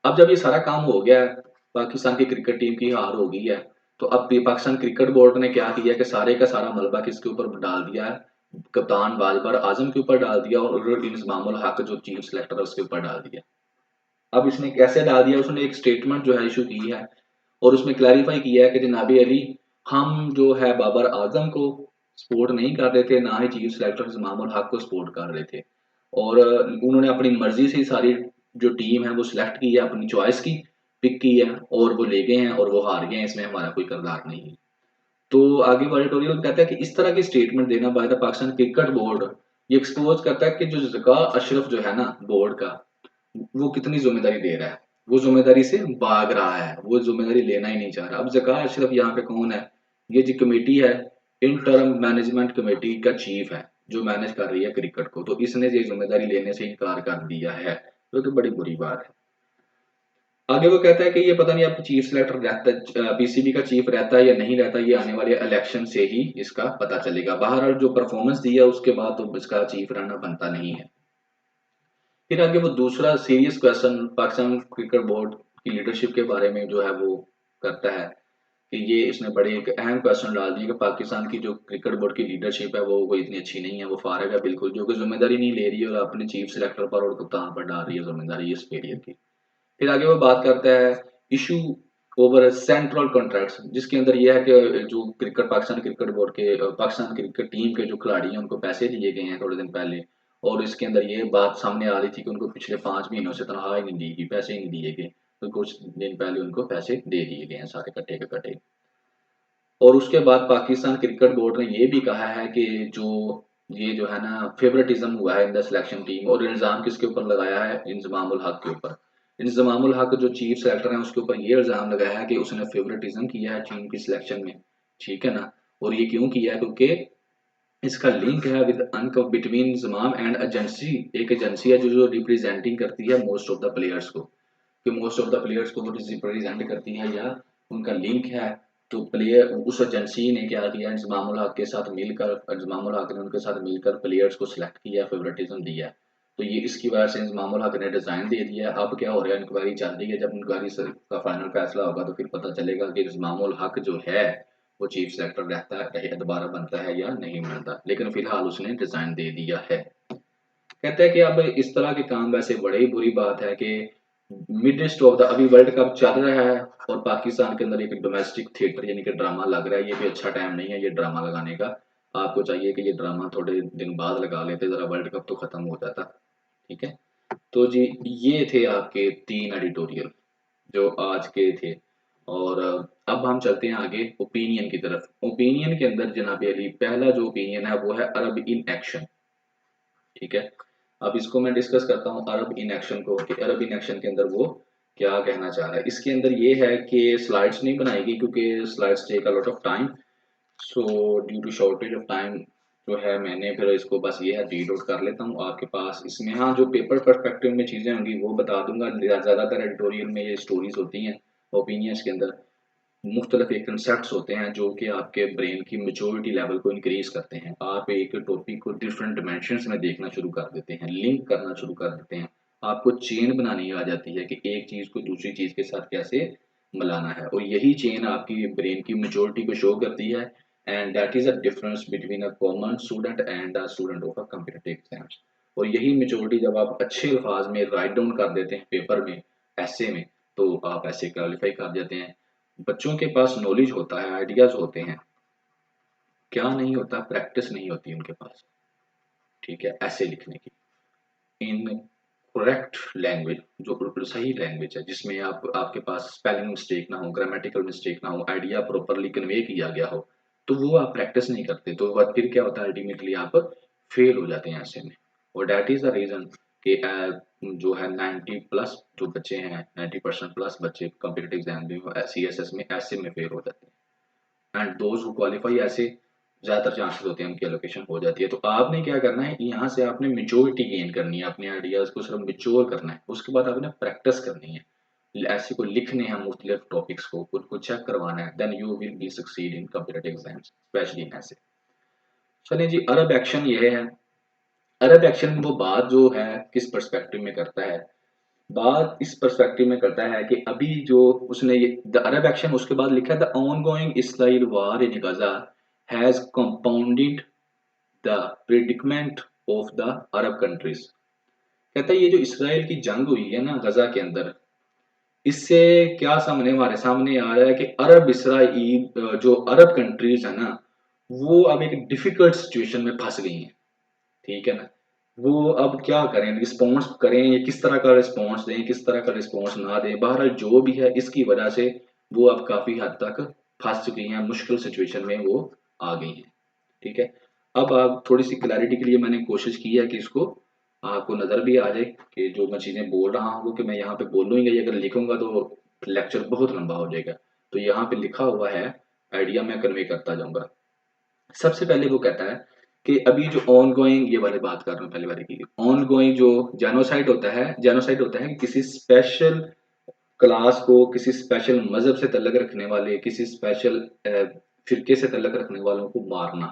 अब जब ये सारा काम हो गया है, पाकिस्तान की क्रिकेट टीम की हार हो गई है, तो अब पाकिस्तान क्रिकेट बोर्ड ने क्या किया कि सारे का सारा मलबा किसके ऊपर डाल दिया है, कप्तान बाबर आजम के ऊपर डाल दिया और इंजमामुल हक जो चीफ सेलेक्टर है उसके ऊपर डाल दिया। अब इसने कैसे डाल दिया, उसने एक स्टेटमेंट जो है इशू की है और उसमें क्लैरिफाई किया है कि जनाबी अली, हम जो है बाबर आजम को सपोर्ट नहीं कर रहे थे, ना ही चीफ सेलेक्टर इंजमामुल हक को सपोर्ट कर रहे थे। और उन्होंने अपनी मर्जी से सारी जो टीम है वो सिलेक्ट की है, अपनी चॉइस की पिक की है और वो ले गए हैं और वो हार गए हैं, इसमें हमारा कोई किरदार नहीं है। तो आगे वो एडिटोरियल कहता है कि इस तरह की स्टेटमेंट देना by the Pakistan cricket board ये एक्सपोज करता है कि जो जका अशरफ जो है ना बोर्ड का, वो कितनी जिम्मेदारी ले रहा है, वो जिम्मेदारी से भाग रहा है, वो जिम्मेदारी लेना ही नहीं चाह रहा। अब जका अशरफ यहाँ पे कौन है, ये जो कमेटी है इंटरम मैनेजमेंट कमेटी का चीफ है जो मैनेज कर रही है क्रिकेट को, तो इसने ये जिम्मेदारी लेने से इनकार कर दिया है, जो कि बड़ी बुरी बात है। आगे वो कहता है कि ये पता नहीं अब चीफ सेलेक्टर रहता, पीसीबी का चीफ रहता है या नहीं रहता, ये आने वाले इलेक्शन से ही इसका पता चलेगा। बहरहाल जो परफॉर्मेंस दी है उसके बाद तो इसका चीफ रहना बनता नहीं है। फिर आगे वो दूसरा serious question Pakistan cricket board की लीडरशिप के बारे में जो है वो करता है कि ये इसने बड़े एक अहम क्वेश्चन डाल दिया कि पाकिस्तान की जो क्रिकेट बोर्ड की लीडरशिप है वो कोई इतनी अच्छी नहीं है, वो फारग है बिल्कुल, जो कि जिम्मेदारी नहीं ले रही है और अपने चीफ सिलेक्टर पर और कप्तान पर डाल रही है जिम्मेदारी इस फेलियर की। फिर आगे वो बात करता है इशू ओवर सेंट्रल कॉन्ट्रैक्ट्स, जिसके अंदर ये है कि जो क्रिकेट पाकिस्तान क्रिकेट बोर्ड के पाकिस्तान क्रिकेट टीम के जो खिलाड़ी हैं उनको पैसे दिए गए हैं थोड़े दिन पहले, और इसके अंदर ये बात सामने आ रही थी कि उनको पिछले 5 महीनों से तनख्वाह ही नहीं दी गई, पैसे ही नहीं दिए गए, तो कुछ दिन पहले उनको पैसे दे दिए गए हैं सारे कट्टे के कट्टे। और उसके बाद पाकिस्तान क्रिकेट बोर्ड ने ये भी कहा है कि जो ये जो है ना फेवरेटिज्म हुआ है इन द सिलेक्शन टीम, और इल्जाम किसके ऊपर लगाया है, इंजमामुल हक के ऊपर। इंजमामुल हक जो चीफ सेलेक्टर है उसके ऊपर ये इल्जाम लगाया है कि उसने फेवरेटिज्म किया है टीम की सिलेक्शन में, ठीक है ना। और ये क्यों किया है, क्योंकि इसका लिंक है विद अनक बिटवीन इंजमाम एंड एजेंसी, एक एजेंसी है जो रिप्रेजेंटिंग करती है मोस्ट ऑफ द प्लेयर्स को, कि मोस्ट ऑफ द प्लेयर्स को वो रिप्रेजेंट करती है या उनका लिंक है। तो प्लेयर उस एजेंसी ने क्या किया, इंजमामुल हक के साथ मिलकर, इंजमामुल हक ने उनके साथ मिलकर प्लेयर्स को सिलेक्ट किया, फेवरेटिज्म दिया। तो ये इसकी वजह से इंजमामुल हक ने डिजाइन दे दिया। अब क्या हो रहा है, इंक्वायरी चल रही है, जब इंक्वायरी का फाइनल फैसला होगा तो फिर पता चलेगा कि इंजमामुल हक जो है वो चीफ सेलेक्टर रहता है, दोबारा बनता है या नहीं बनता, लेकिन फिलहाल उसने डिजाइन दे दिया है। कहते हैं कि अब इस तरह के काम वैसे बड़ी ही बुरी बात है कि मिडेस्ट ऑफ द अभी वर्ल्ड कप चल रहा है और पाकिस्तान के अंदर एक डोमेस्टिक थिएटर यानी कि ड्रामा लग रहा है, ये भी अच्छा टाइम नहीं है ये ड्रामा लगाने का। आपको चाहिए कि ये ड्रामा थोड़े दिन बाद लगा लेते, जरा वर्ल्ड कप तो खत्म हो जाता, ठीक है। तो जी ये थे आपके 3 एडिटोरियल जो आज के थे। और अब हम चलते हैं आगे ओपिनियन की तरफ। ओपिनियन के अंदर जनाब अली पहला जो ओपिनियन है वो है अरब इन एक्शन, ठीक है। अब इसको मैं डिस्कस करता हूँ अरब इन एक्शन को, कि अरब इन एक्शन के अंदर वो क्या कहना चाह रहा है। इसके अंदर ये है कि स्लाइड्स नहीं बनाई गई क्योंकि slides take a lot of time, so due to shortage of time जो है मैंने फिर इसको बस ये है रीड आउट कर लेता हूँ आपके पास। इसमें हाँ जो पेपर पर्सपेक्टिव में चीज़ें होंगी वो बता दूंगा, ज़्यादातर एडिटोरियल में ये स्टोरीज होती हैं। ओपिनियंस के अंदर मुख्तलिफ एक कंसेप्ट होते हैं जो कि आपके ब्रेन की मेच्योरिटी लेवल को इंक्रीज करते हैं। आप एक टॉपिक को डिफरेंट डिमेंशंस में देखना शुरू कर देते हैं, लिंक करना शुरू कर देते हैं, आपको चेन बनानी आ जाती है कि एक चीज़ को दूसरी चीज़ के साथ कैसे मिलाना है, और यही चेन आपकी ब्रेन की मेच्योरिटी को शो करती है। And that is a difference between a common student and a student of a competitive exams. और यही मेच्योरिटी जब आप अच्छे अल्फाज में राइट डाउन कर देते हैं पेपर में, ऐसे में, तो आप ऐसे क्वालिफाई कर देते हैं। बच्चों के पास नॉलेज होता है, आइडियाज होते हैं, क्या नहीं होता, प्रैक्टिस नहीं होती उनके पास, ठीक है, ऐसे लिखने की इन करेक्ट लैंग्वेज, जो बिल्कुल सही लैंग्वेज है जिसमें आप आपके पास स्पेलिंग मिस्टेक ना हो, ग्रामेटिकल मिस्टेक ना हो, आइडिया प्रॉपरली कन्वे किया गया हो, तो वो आप प्रैक्टिस नहीं करते, तो फिर क्या होता है, अल्टीमेटली आप फेल हो जाते हैं ऐसे में। और दैट इज द रीजन कि जो है 90 प्लस जो बच्चे हैं, 90% प्लस बच्चे कॉम्पिटिटिव एग्जाम में CSS में ऐसे में फेल हो जाते हैं। एंड दोज हु क्वालिफाई, ऐसे ज़्यादातर चांसेस होते हैं उनकी एलोकेशन हो जाती है। तो आपने क्या करना है, यहाँ से आपने मेच्योरिटी गेन करनी है, अपने आइडियाज़ को सिर्फ मेच्योर करना है, उसके बाद आपने प्रैक्टिस करनी है, ऐसे को लिखने हैं मुख्तलिफ टॉपिक्स को, उनको चेक करवाना है, then you will be succeed in competitive exams, specially in ऐसे। चलिए जी, अरब एक्शन ये है। अरब एक्शन वो बात जो है किस पर्सपेक्टिव में करता है, बात इस पर्सपेक्टिव में करता है कि अभी जो उसने ये द अरब एक्शन, उसके बाद लिखा है the ongoing Israel war in Gaza has compounded the predicament of the Arab countries. कहता है ये जो इसराइल की जंग हुई है ना गजा के अंदर, इससे क्या सामने हमारे सामने आ रहा है कि अरब इसराइल जो अरब कंट्रीज है ना, वो अब एक डिफिकल्ट सिचुएशन में फंस गई हैं। ठीक है ना, वो अब क्या करें, रिस्पॉन्स करें या किस तरह का रिस्पॉन्स दें, किस तरह का रिस्पॉन्स ना दें, बहरहाल जो भी है इसकी वजह से वो अब काफी हद तक फंस चुकी हैं, मुश्किल सिचुएशन में वो आ गई हैं। ठीक है, अब आप थोड़ी सी क्लैरिटी के लिए मैंने कोशिश की है कि इसको आपको नजर भी आ जाए कि जो मैं चीजें बोल रहा हूँ कि मैं यहाँ पे बोलूंगा या अगर लिखूंगा तो लेक्चर बहुत लंबा हो जाएगा। तो यहाँ पे लिखा हुआ है, आइडिया मैं कन्वे करता जाऊंगा। सबसे पहले वो कहता है कि अभी जो ऑन गोइंग, ये वाली बात कर रहा हूँ पहले वाली की, ऑन गोइंग जो जेनोसाइड होता है, जेनोसाइड होता है कि किसी स्पेशल क्लास को, किसी स्पेशल मजहब से तल्लक रखने वाले, किसी स्पेशल फिरके से तल्लक रखने वालों को मारना,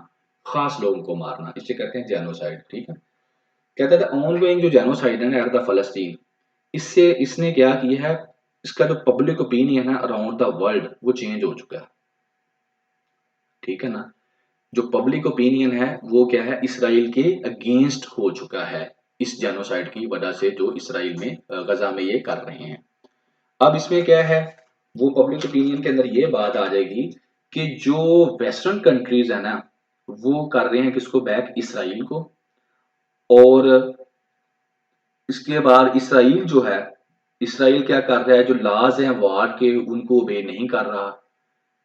खास लोगों को मारना, इसे कहते हैं जेनोसाइड। ठीक है, कहता था ऑन गोइंग जो जेनोसाइड है ना एट द फलस्तीन, इससे इसने क्या किया है, इसका जो पब्लिक ओपिनियन है अराउंड द वर्ल्ड वो चेंज हो चुका है। ठीक है ना, जो पब्लिक ओपिनियन है वो क्या है, इसराइल के अगेंस्ट हो चुका है इस जेनोसाइड की वजह से, जो इसराइल में गजा में ये कर रहे हैं। अब इसमें क्या है, वो पब्लिक ओपिनियन के अंदर ये बात आ जाएगी कि जो वेस्टर्न कंट्रीज है ना, वो कर रहे हैं किसको बैक, इसराइल को। और इसके बाद इसराइल जो है, इसराइल क्या कर रहा है, जो लाज हैं वार के उनको ओबे नहीं कर रहा।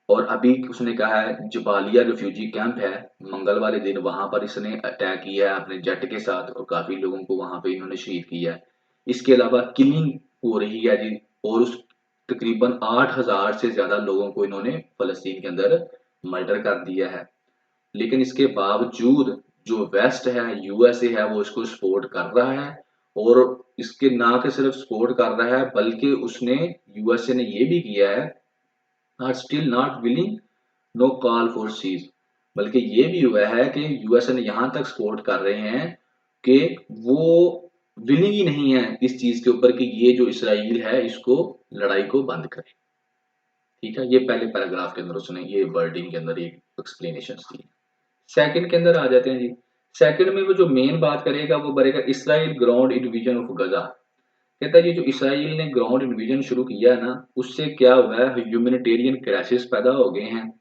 और अभी उसने कहा है जबालिया रिफ्यूजी कैंप है, मंगल वाले दिन वहां पर इसने अटैक किया है अपने जेट के साथ और काफी लोगों को वहां पे इन्होंने शहीद किया है। इसके अलावा किलिंग हो रही है जी, और उस तकरीबन 8,000 से ज्यादा लोगों को इन्होंने फलस्तीन के अंदर मर्डर कर दिया है। लेकिन इसके बावजूद जो वेस्ट है, यूएसए है, वो इसको सपोर्ट कर रहा है। और इसके ना के सिर्फ सपोर्ट कर रहा है बल्कि उसने, यूएसए ने ये भी किया है, are still not willing no call for cease, बल्कि ये भी हुआ है कि यूएसए ने यहां तक सपोर्ट कर रहे हैं कि वो विलिंग ही नहीं है इस चीज के ऊपर कि ये जो इसराइल है इसको, लड़ाई को बंद करे। ठीक है, ये पहले पैराग्राफ के अंदर उसने ये वर्डिंग के अंदर एक एक्सप्लेनेशन दी। सेकंड के अंदर आ जाते हैं जी। सेकंड में वो जो मेन बात करेगा वो करेगा इसराइल ग्राउंड इन्विजन ऑफ गजा। कहता है ये जो इसराइल ने ग्राउंड इन्विजन शुरू किया है ना, उससे क्या हुआ है, ह्यूमैनिटेरियन क्राइसिस पैदा हो गए हैं।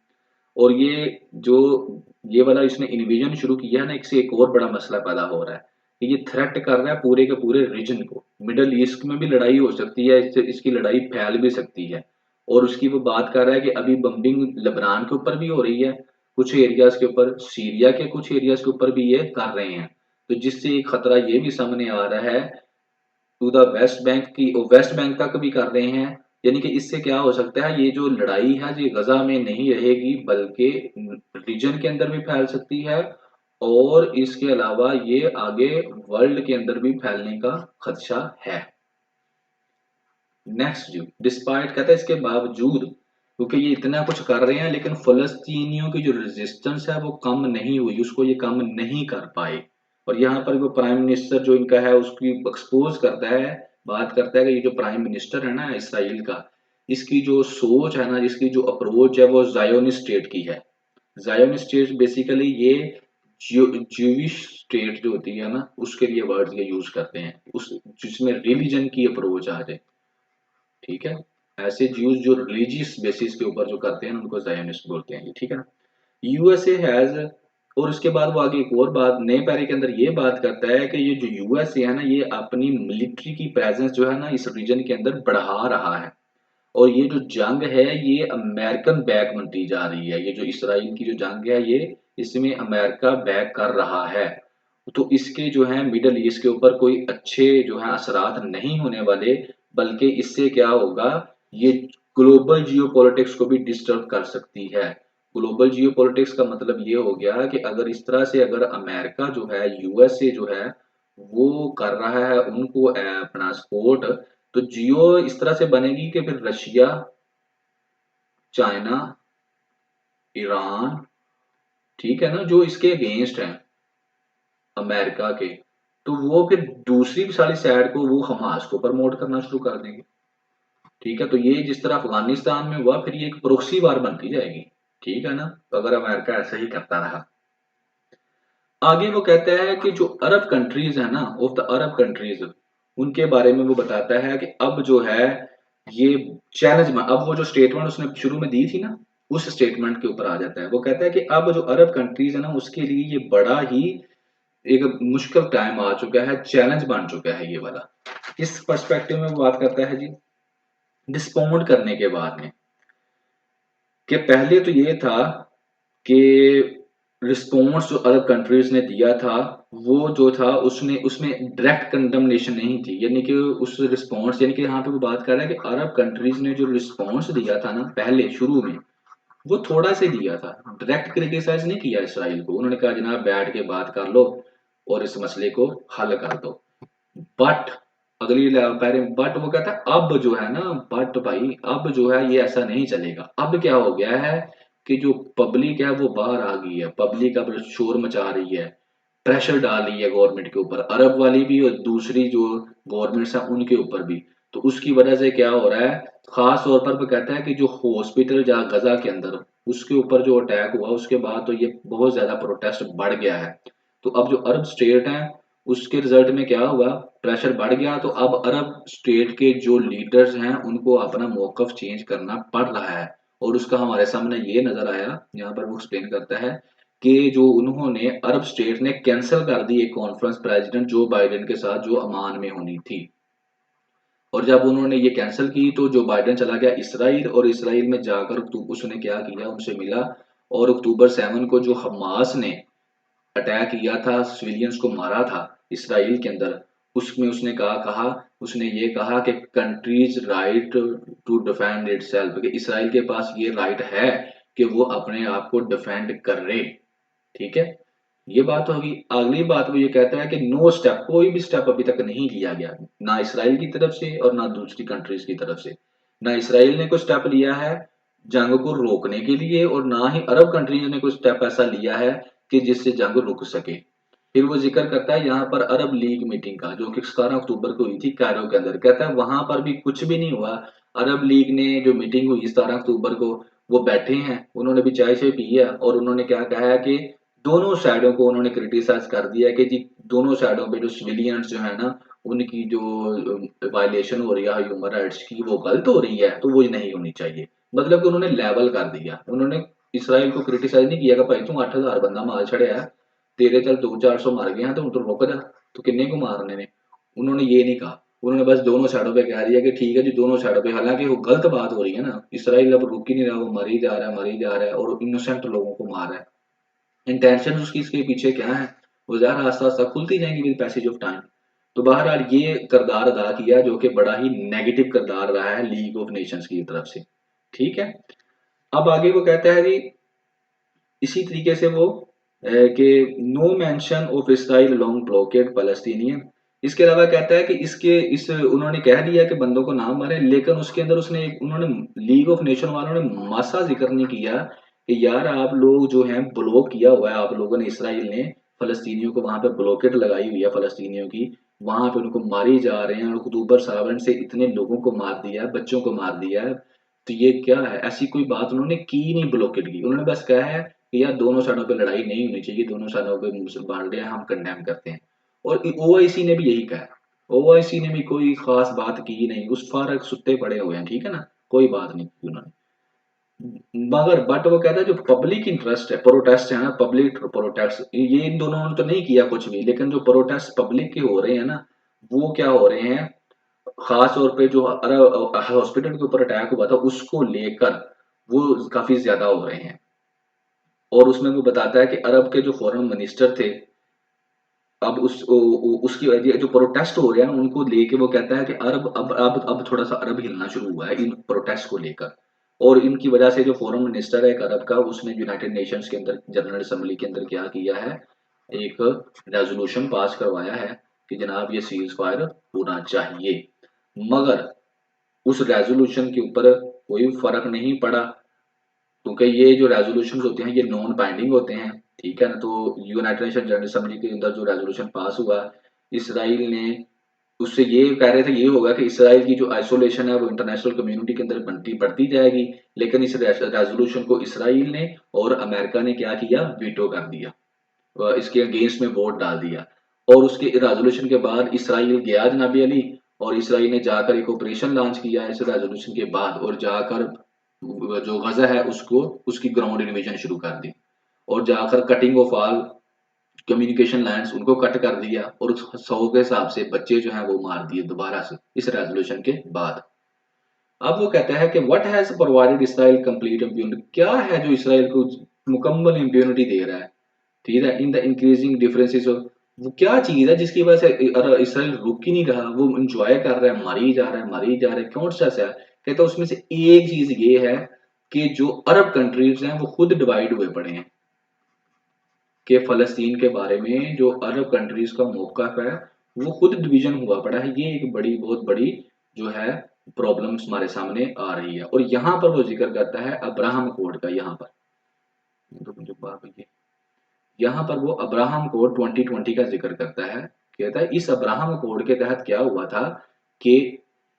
और ये जो ये वाला इसने इन्विजन शुरू किया है ना, इससे एक और बड़ा मसला पैदा हो रहा है कि ये थ्रेट कर रहा है पूरे के पूरे रीजन को। मिडल ईस्ट में भी लड़ाई हो सकती है, इससे इसकी लड़ाई फैल भी सकती है। और उसकी वो बात कर रहा है कि अभी बम्बिंग लेबनान के ऊपर भी हो रही है, कुछ एरियाज के ऊपर, सीरिया के कुछ एरियाज के ऊपर भी ये कर रहे हैं। तो जिससे एक खतरा ये भी सामने आ रहा है टू द वेस्ट बैंक की, वेस्ट बैंक तक भी कर रहे हैं। यानी कि इससे क्या हो सकता है, ये जो लड़ाई है ये गजा में नहीं रहेगी बल्कि रीजन के अंदर भी फैल सकती है। और इसके अलावा ये आगे वर्ल्ड के अंदर भी फैलने का खदशा है। नेक्स्ट जो डिस्पाइट कहता है इसके बावजूद, क्योंकि ये इतना कुछ कर रहे हैं लेकिन फलस्तीनियों की जो रेजिस्टेंस है वो कम नहीं हुई, उसको ये कम नहीं कर पाए। और यहाँ पर वो प्राइम मिनिस्टर जो इनका है उसकी एक्सपोज करता है, बात करता है कि ये जो प्राइम मिनिस्टर है ना इसराइल का, इसकी जो सोच है ना, इसकी जो अप्रोच है वो जायोनिस्ट स्टेट की है। जायोनिस्ट स्टेट बेसिकली ये ज्यूविश स्टेट जो होती है ना, उसके लिए वर्ड ये यूज करते हैं, उस जिसमें रिलीजन की अप्रोच आ जाए। ठीक है, ऐसे ज्यूज जो रिलीजियस बेसिस के ऊपर जो करते हैं उनको जायोनिस्ट बोलते हैं। ठीक है ना, यूएसए हैज, और उसके बाद वो आगे एक और बात नए पैरे के अंदर ये बात करता है कि ये जो यूएसए है ना, ये अपनी मिलिट्री की प्रेजेंस जो है ना इस रीजन के अंदर बढ़ा रहा है। और ये जो जंग है ये अमेरिकन बैक बनती जा रही है, ये जो इसराइल की जो जंग है ये, इसमें अमेरिका बैक कर रहा है। तो इसके जो है मिडल ईस्ट के ऊपर कोई अच्छे जो है असरात नहीं होने वाले, बल्कि इससे क्या होगा, ये ग्लोबल जियोपॉलिटिक्स को भी डिस्टर्ब कर सकती है। ग्लोबल जियोपॉलिटिक्स का मतलब ये हो गया कि अगर इस तरह से अगर अमेरिका जो है यूएसए जो है वो कर रहा है उनको अपना सपोर्ट, तो जियो इस तरह से बनेगी कि फिर रशिया, चाइना, ईरान, ठीक है ना, जो इसके अगेंस्ट हैं अमेरिका के, तो वो फिर दूसरी सारी साइड को वो हमास को प्रमोट करना शुरू कर देंगे। ठीक है, तो ये जिस तरह अफगानिस्तान में हुआ फिर ये एक प्रोक्सी वार बनती जाएगी। ठीक है ना, तो अगर अमेरिका ऐसा ही करता रहा। आगे वो कहता है कि जो अरब कंट्रीज है ना, ऑफ द अरब कंट्रीज, उनके बारे में वो बताता है कि अब जो है ये चैलेंज में, अब वो जो स्टेटमेंट उसने शुरू में दी थी ना, उस स्टेटमेंट के ऊपर आ जाता है। वो कहता है कि अब जो अरब कंट्रीज है ना उसके लिए ये बड़ा ही एक मुश्किल टाइम आ चुका है, चैलेंज बन चुका है ये वाला। किस पर्सपेक्टिव में वो बात करता है जी, रिस्पॉन्ड करने के बाद में, कि पहले तो ये था कि रिस्पॉन्स जो अरब कंट्रीज ने दिया था वो जो था उसने उसमें डायरेक्ट कंडमनेशन नहीं थी, यानी कि उस रिस्पॉन्स, यानी कि यहाँ पे वो बात कर रहा है कि अरब कंट्रीज ने जो रिस्पॉन्स दिया था ना पहले शुरू में, वो थोड़ा से दिया था, डायरेक्ट क्रिटिसाइज नहीं किया इसराइल को। उन्होंने कहा जनाब बैठ के बात कर लो और इस मसले को हल कर दो। बट अगली पैरे बट वो कहता है अब जो है ना, बट भाई अब जो है ये ऐसा नहीं चलेगा। अब क्या हो गया है कि जो पब्लिक है वो बाहर आ गई है, पब्लिक अब शोर मचा रही है, प्रेशर डाल रही है गवर्नमेंट के ऊपर, अरब वाली भी और दूसरी जो गवर्नमेंट्स हैं उनके ऊपर भी। तो उसकी वजह से क्या हो रहा है, खास तौर पर वो कहता है कि जो हॉस्पिटल जहाँ गजा के अंदर उसके ऊपर जो अटैक हुआ उसके बाद तो ये बहुत ज्यादा प्रोटेस्ट बढ़ गया है। तो अब जो अरब स्टेट हैं उसके रिजल्ट में क्या हुआ, प्रेशर बढ़ गया। तो अब अरब स्टेट के जो लीडर्स हैं उनको अपना मौकफ चेंज करना पड़ रहा है। और उसका हमारे सामने ये नजर आया, यहाँ पर वो एक्सप्लेन करता है कि जो उन्होंने अरब स्टेट ने कैंसिल कर दी एक कॉन्फ्रेंस प्रेसिडेंट जो बाइडेन के साथ जो अमान में होनी थी। और जब उन्होंने ये कैंसिल की तो जो बाइडेन चला गया इसराइल, और इसराइल में जाकर उसने क्या किया, उनसे मिला। और अक्टूबर 7 को जो हमास ने अटैक किया था, सिविलियंस को मारा था इसराइल के अंदर, उसमें उसने कहा, उसने ये कहा कि country's right to defend itself, कि इसराइल के पास ये राइट है कि वो अपने आप को डिफेंड करे। ठीक है, ये बात होगी। अगली बात वो ये कहता है कि नो स्टेप, कोई भी स्टेप अभी तक नहीं लिया गया, ना इसराइल की तरफ से और ना दूसरी कंट्रीज की तरफ से। ना इसराइल ने कोई स्टेप लिया है जंग को रोकने के लिए, और ना ही अरब कंट्रीज ने कोई स्टेप ऐसा लिया है कि जिससे जंग रुक सके। फिर वो जिक्र करता है यहाँ पर अरब लीग मीटिंग का, जो कि 17 अक्टूबर को हुई थी कायरो के अंदर। कहता है वहां पर भी कुछ भी नहीं हुआ। अरब लीग ने जो मीटिंग हुई 17 अक्टूबर को, वो बैठे हैं, उन्होंने भी चाय से पी है, और उन्होंने क्या कहा है कि दोनों साइडों को उन्होंने क्रिटिसाइज कर दिया कि जी दोनों साइडों पे जो सिविलियंस जो है ना उनकी जो वायलेशन हो रही है ह्यूमन राइट्स की वो गलत हो रही है, तो वो नहीं होनी चाहिए। मतलब कि उन्होंने लेवल कर दिया। उन्होंने इसराइल को क्रिटिसाइज नहीं किया कि भाई तू 8,000 बंदा मार छड़िया है, तेरे चल 200-400 मर गए हैं तो तू रुक जा, तो किन्ने को मारने ने। उन्होंने ये नहीं कहा, उन्होंने बस दोनों साइडों पे कह दिया कि ठीक है जी दोनों साइडों पे, हालांकि वो गलत बात हो रही है ना, इसराइल अब रुक ही नहीं रहा, वो मर ही जा रहा है, मर ही जा रहा है, और इनोसेंट लोगों को मार रहा है। इंटेंशन उसकी इसके पीछे क्या है, वो ज़ाहिर आस्ता आस्ता खुलती जाएंगी विद पैसेज ऑफ टाइम। तो बहरहाल ये किरदार अदा किया जो कि बड़ा ही नेगेटिव किरदार रहा है लीग ऑफ नेशंस की तरफ से। ठीक है, अब आगे वो कहता है जी इसी तरीके से वो कि no mention of Israel long blockade Palestinian. इसके अलावा कहता है कि इसके इस उन्होंने कह दिया कि बंदों को ना मारे, लेकिन उसके अंदर उसने उन्होंने लीग ऑफ नेशन वालों ने मासा जिक्र नहीं किया कि यार आप लोग जो हैं ब्लॉक किया हुआ है आप लोगों ने, इसराइल ने फलस्तीनियों को वहां पे ब्लॉकेट लगाई हुई है फलस्तीनियों की, वहां पे उनको मारी जा रहे हैं, अक्टूबर 7 से इतने लोगों को मार दिया है, बच्चों को मार दिया है। तो ये क्या है, ऐसी कोई बात उन्होंने की नहीं ब्लॉकेट की। उन्होंने बस कहा है कि यार दोनों साइडों पे लड़ाई नहीं होनी चाहिए, दोनों साइडों पे मुसलमान हम कंडेम करते हैं। और ओआईसी ने भी यही कहा, ओआईसी ने भी कोई खास बात की नहीं, उस फारक सुत्ते पड़े हुए हैं। ठीक है ना, कोई बात नहीं की उन्होंने। मगर बट वो कहता है जो पब्लिक इंटरेस्ट है, प्रोटेस्ट है ना, पब्लिक प्रोटेस्ट, ये इन दोनों ने तो नहीं किया कुछ भी, लेकिन जो प्रोटेस्ट पब्लिक के हो रहे हैं ना, वो क्या हो रहे हैं, खास तौर पे जो हॉस्पिटल के ऊपर अटैक हुआ था उसको लेकर वो काफी ज्यादा हो रहे हैं। और उसमें वो बताता है कि अरब के जो फॉरेन मिनिस्टर थे, अब उसकी वजह जो प्रोटेस्ट हो रहे हैं उनको लेके वो कहता है कि अरब अब थोड़ा सा अरब हिलना शुरू हुआ है इन प्रोटेस्ट को लेकर। और इनकी वजह से जो फॉरेन मिनिस्टर है एक अरब का, उसने यूनाइटेड नेशंस के अंदर जनरल असेंबली के अंदर क्या किया है, एक रेजोल्यूशन पास करवाया है कि जनाब ये सीज फायर होना चाहिए। मगर उस रेजोल्यूशन के ऊपर कोई फर्क नहीं पड़ा, क्योंकि ये जो रेजोल्यूशन होते हैं ये नॉन बाइंडिंग होते हैं, ठीक है ना। तो यूनाइटेड नेशन जनरल असेंबली के अंदर जो रेजोल्यूशन पास हुआ, इसराइल ने उससे ये कह रहे थे ये होगा कि इसराइल की जो आइसोलेशन है वो इंटरनेशनल कम्युनिटी के अंदर बनती बढ़ती जाएगी, लेकिन इस रेजोल्यूशन को इसराइल ने और अमेरिका ने क्या किया, वीटो कर दिया, इसके अगेंस्ट में वोट डाल दिया। और उसके रेजोल्यूशन के बाद इसराइल गया जनाबी अली, और इसराइल ने जाकर एक ऑपरेशन लॉन्च किया है इस रेजोल्यूशन के बाद, और जाकर जो गजा है उसको उसकी ग्राउंड डिवीजन शुरू कर दी, और जाकर cutting of all communication lines उनको कट कर दिया, और उस 100 के हिसाब से बच्चे जो हैं वो मार दिए दोबारा से इस रेजोल्यूशन के बाद। अब वो कहता है कि what has provided Israel complete impunity, क्या है जो इसराइल को मुकम्मल इम्प्यूनिटी दे रहा है, ठीक है, in the increasing differences of, वो क्या चीज है जिसकी वजह से इसराइल रुक ही नहीं रहा, वो इंजॉय कर रहा है, मारी जा रहा है, मारी जा रहा है, कौन सा है। कहता है उसमें से एक चीज ये है कि जो अरब कंट्रीज हैं वो खुद डिवाइड हुए पड़े हैं, कि फलस्तीन के बारे में जो अरब कंट्रीज का मौक़िफ़ है वो खुद डिवीजन हुआ पड़ा है। ये एक बड़ी बहुत बड़ी जो है प्रॉब्लम्स हमारे सामने आ रही है, और यहाँ पर वो जिक्र करता है अब्राहम कोड का। यहाँ पर तो मुझे बात हुई है, यहाँ पर वो अब्राहम कोड 2020 का जिक्र करता है। कहता है इस अब्राहम कोड के तहत क्या हुआ था कि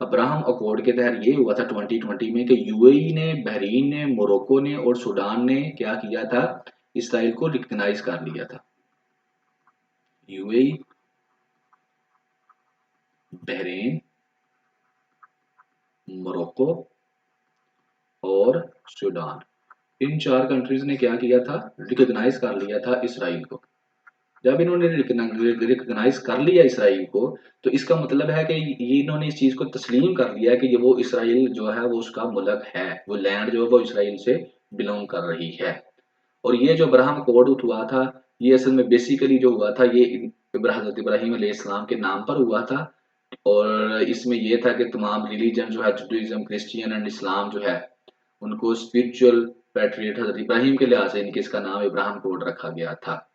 अब्राहम अकॉर्ड के तहत ये हुआ था 2020 में कि यूएई ने, बहरीन ने, मोरक्को ने और सूडान ने क्या किया था, इसराइल को रिकग्नाइज कर लिया था। यूएई, बहरीन, मोरक्को और सूडान, इन 4 कंट्रीज ने क्या किया था, रिकग्नाइज कर लिया था इसराइल को। जब इन्होंने रिकग्नाइज कर लिया इसराइल को, तो इसका मतलब है कि ये इन्होंने इस चीज को तस्लीम कर लिया कि ये वो इसराइल जो है वो उसका मुल्क है, वो लैंड जो है वो इसराइल से बिलोंग कर रही है। और ये जो अब्राहम कोड हुआ था, ये असल में बेसिकली जो हुआ था ये हज़रत इब्राहीम अलैहिस्सलाम के नाम पर हुआ था, और इसमें ये था कि तमाम रिलीजन जो है, जुडाइज्म, क्रिश्चियन एंड इस्लाम जो है, उनको स्पिरिचुअल पैट्रियट हज़रत इब्राहीम के लिहाज से इनके इसका नाम इब्राहिम कोड रखा गया था।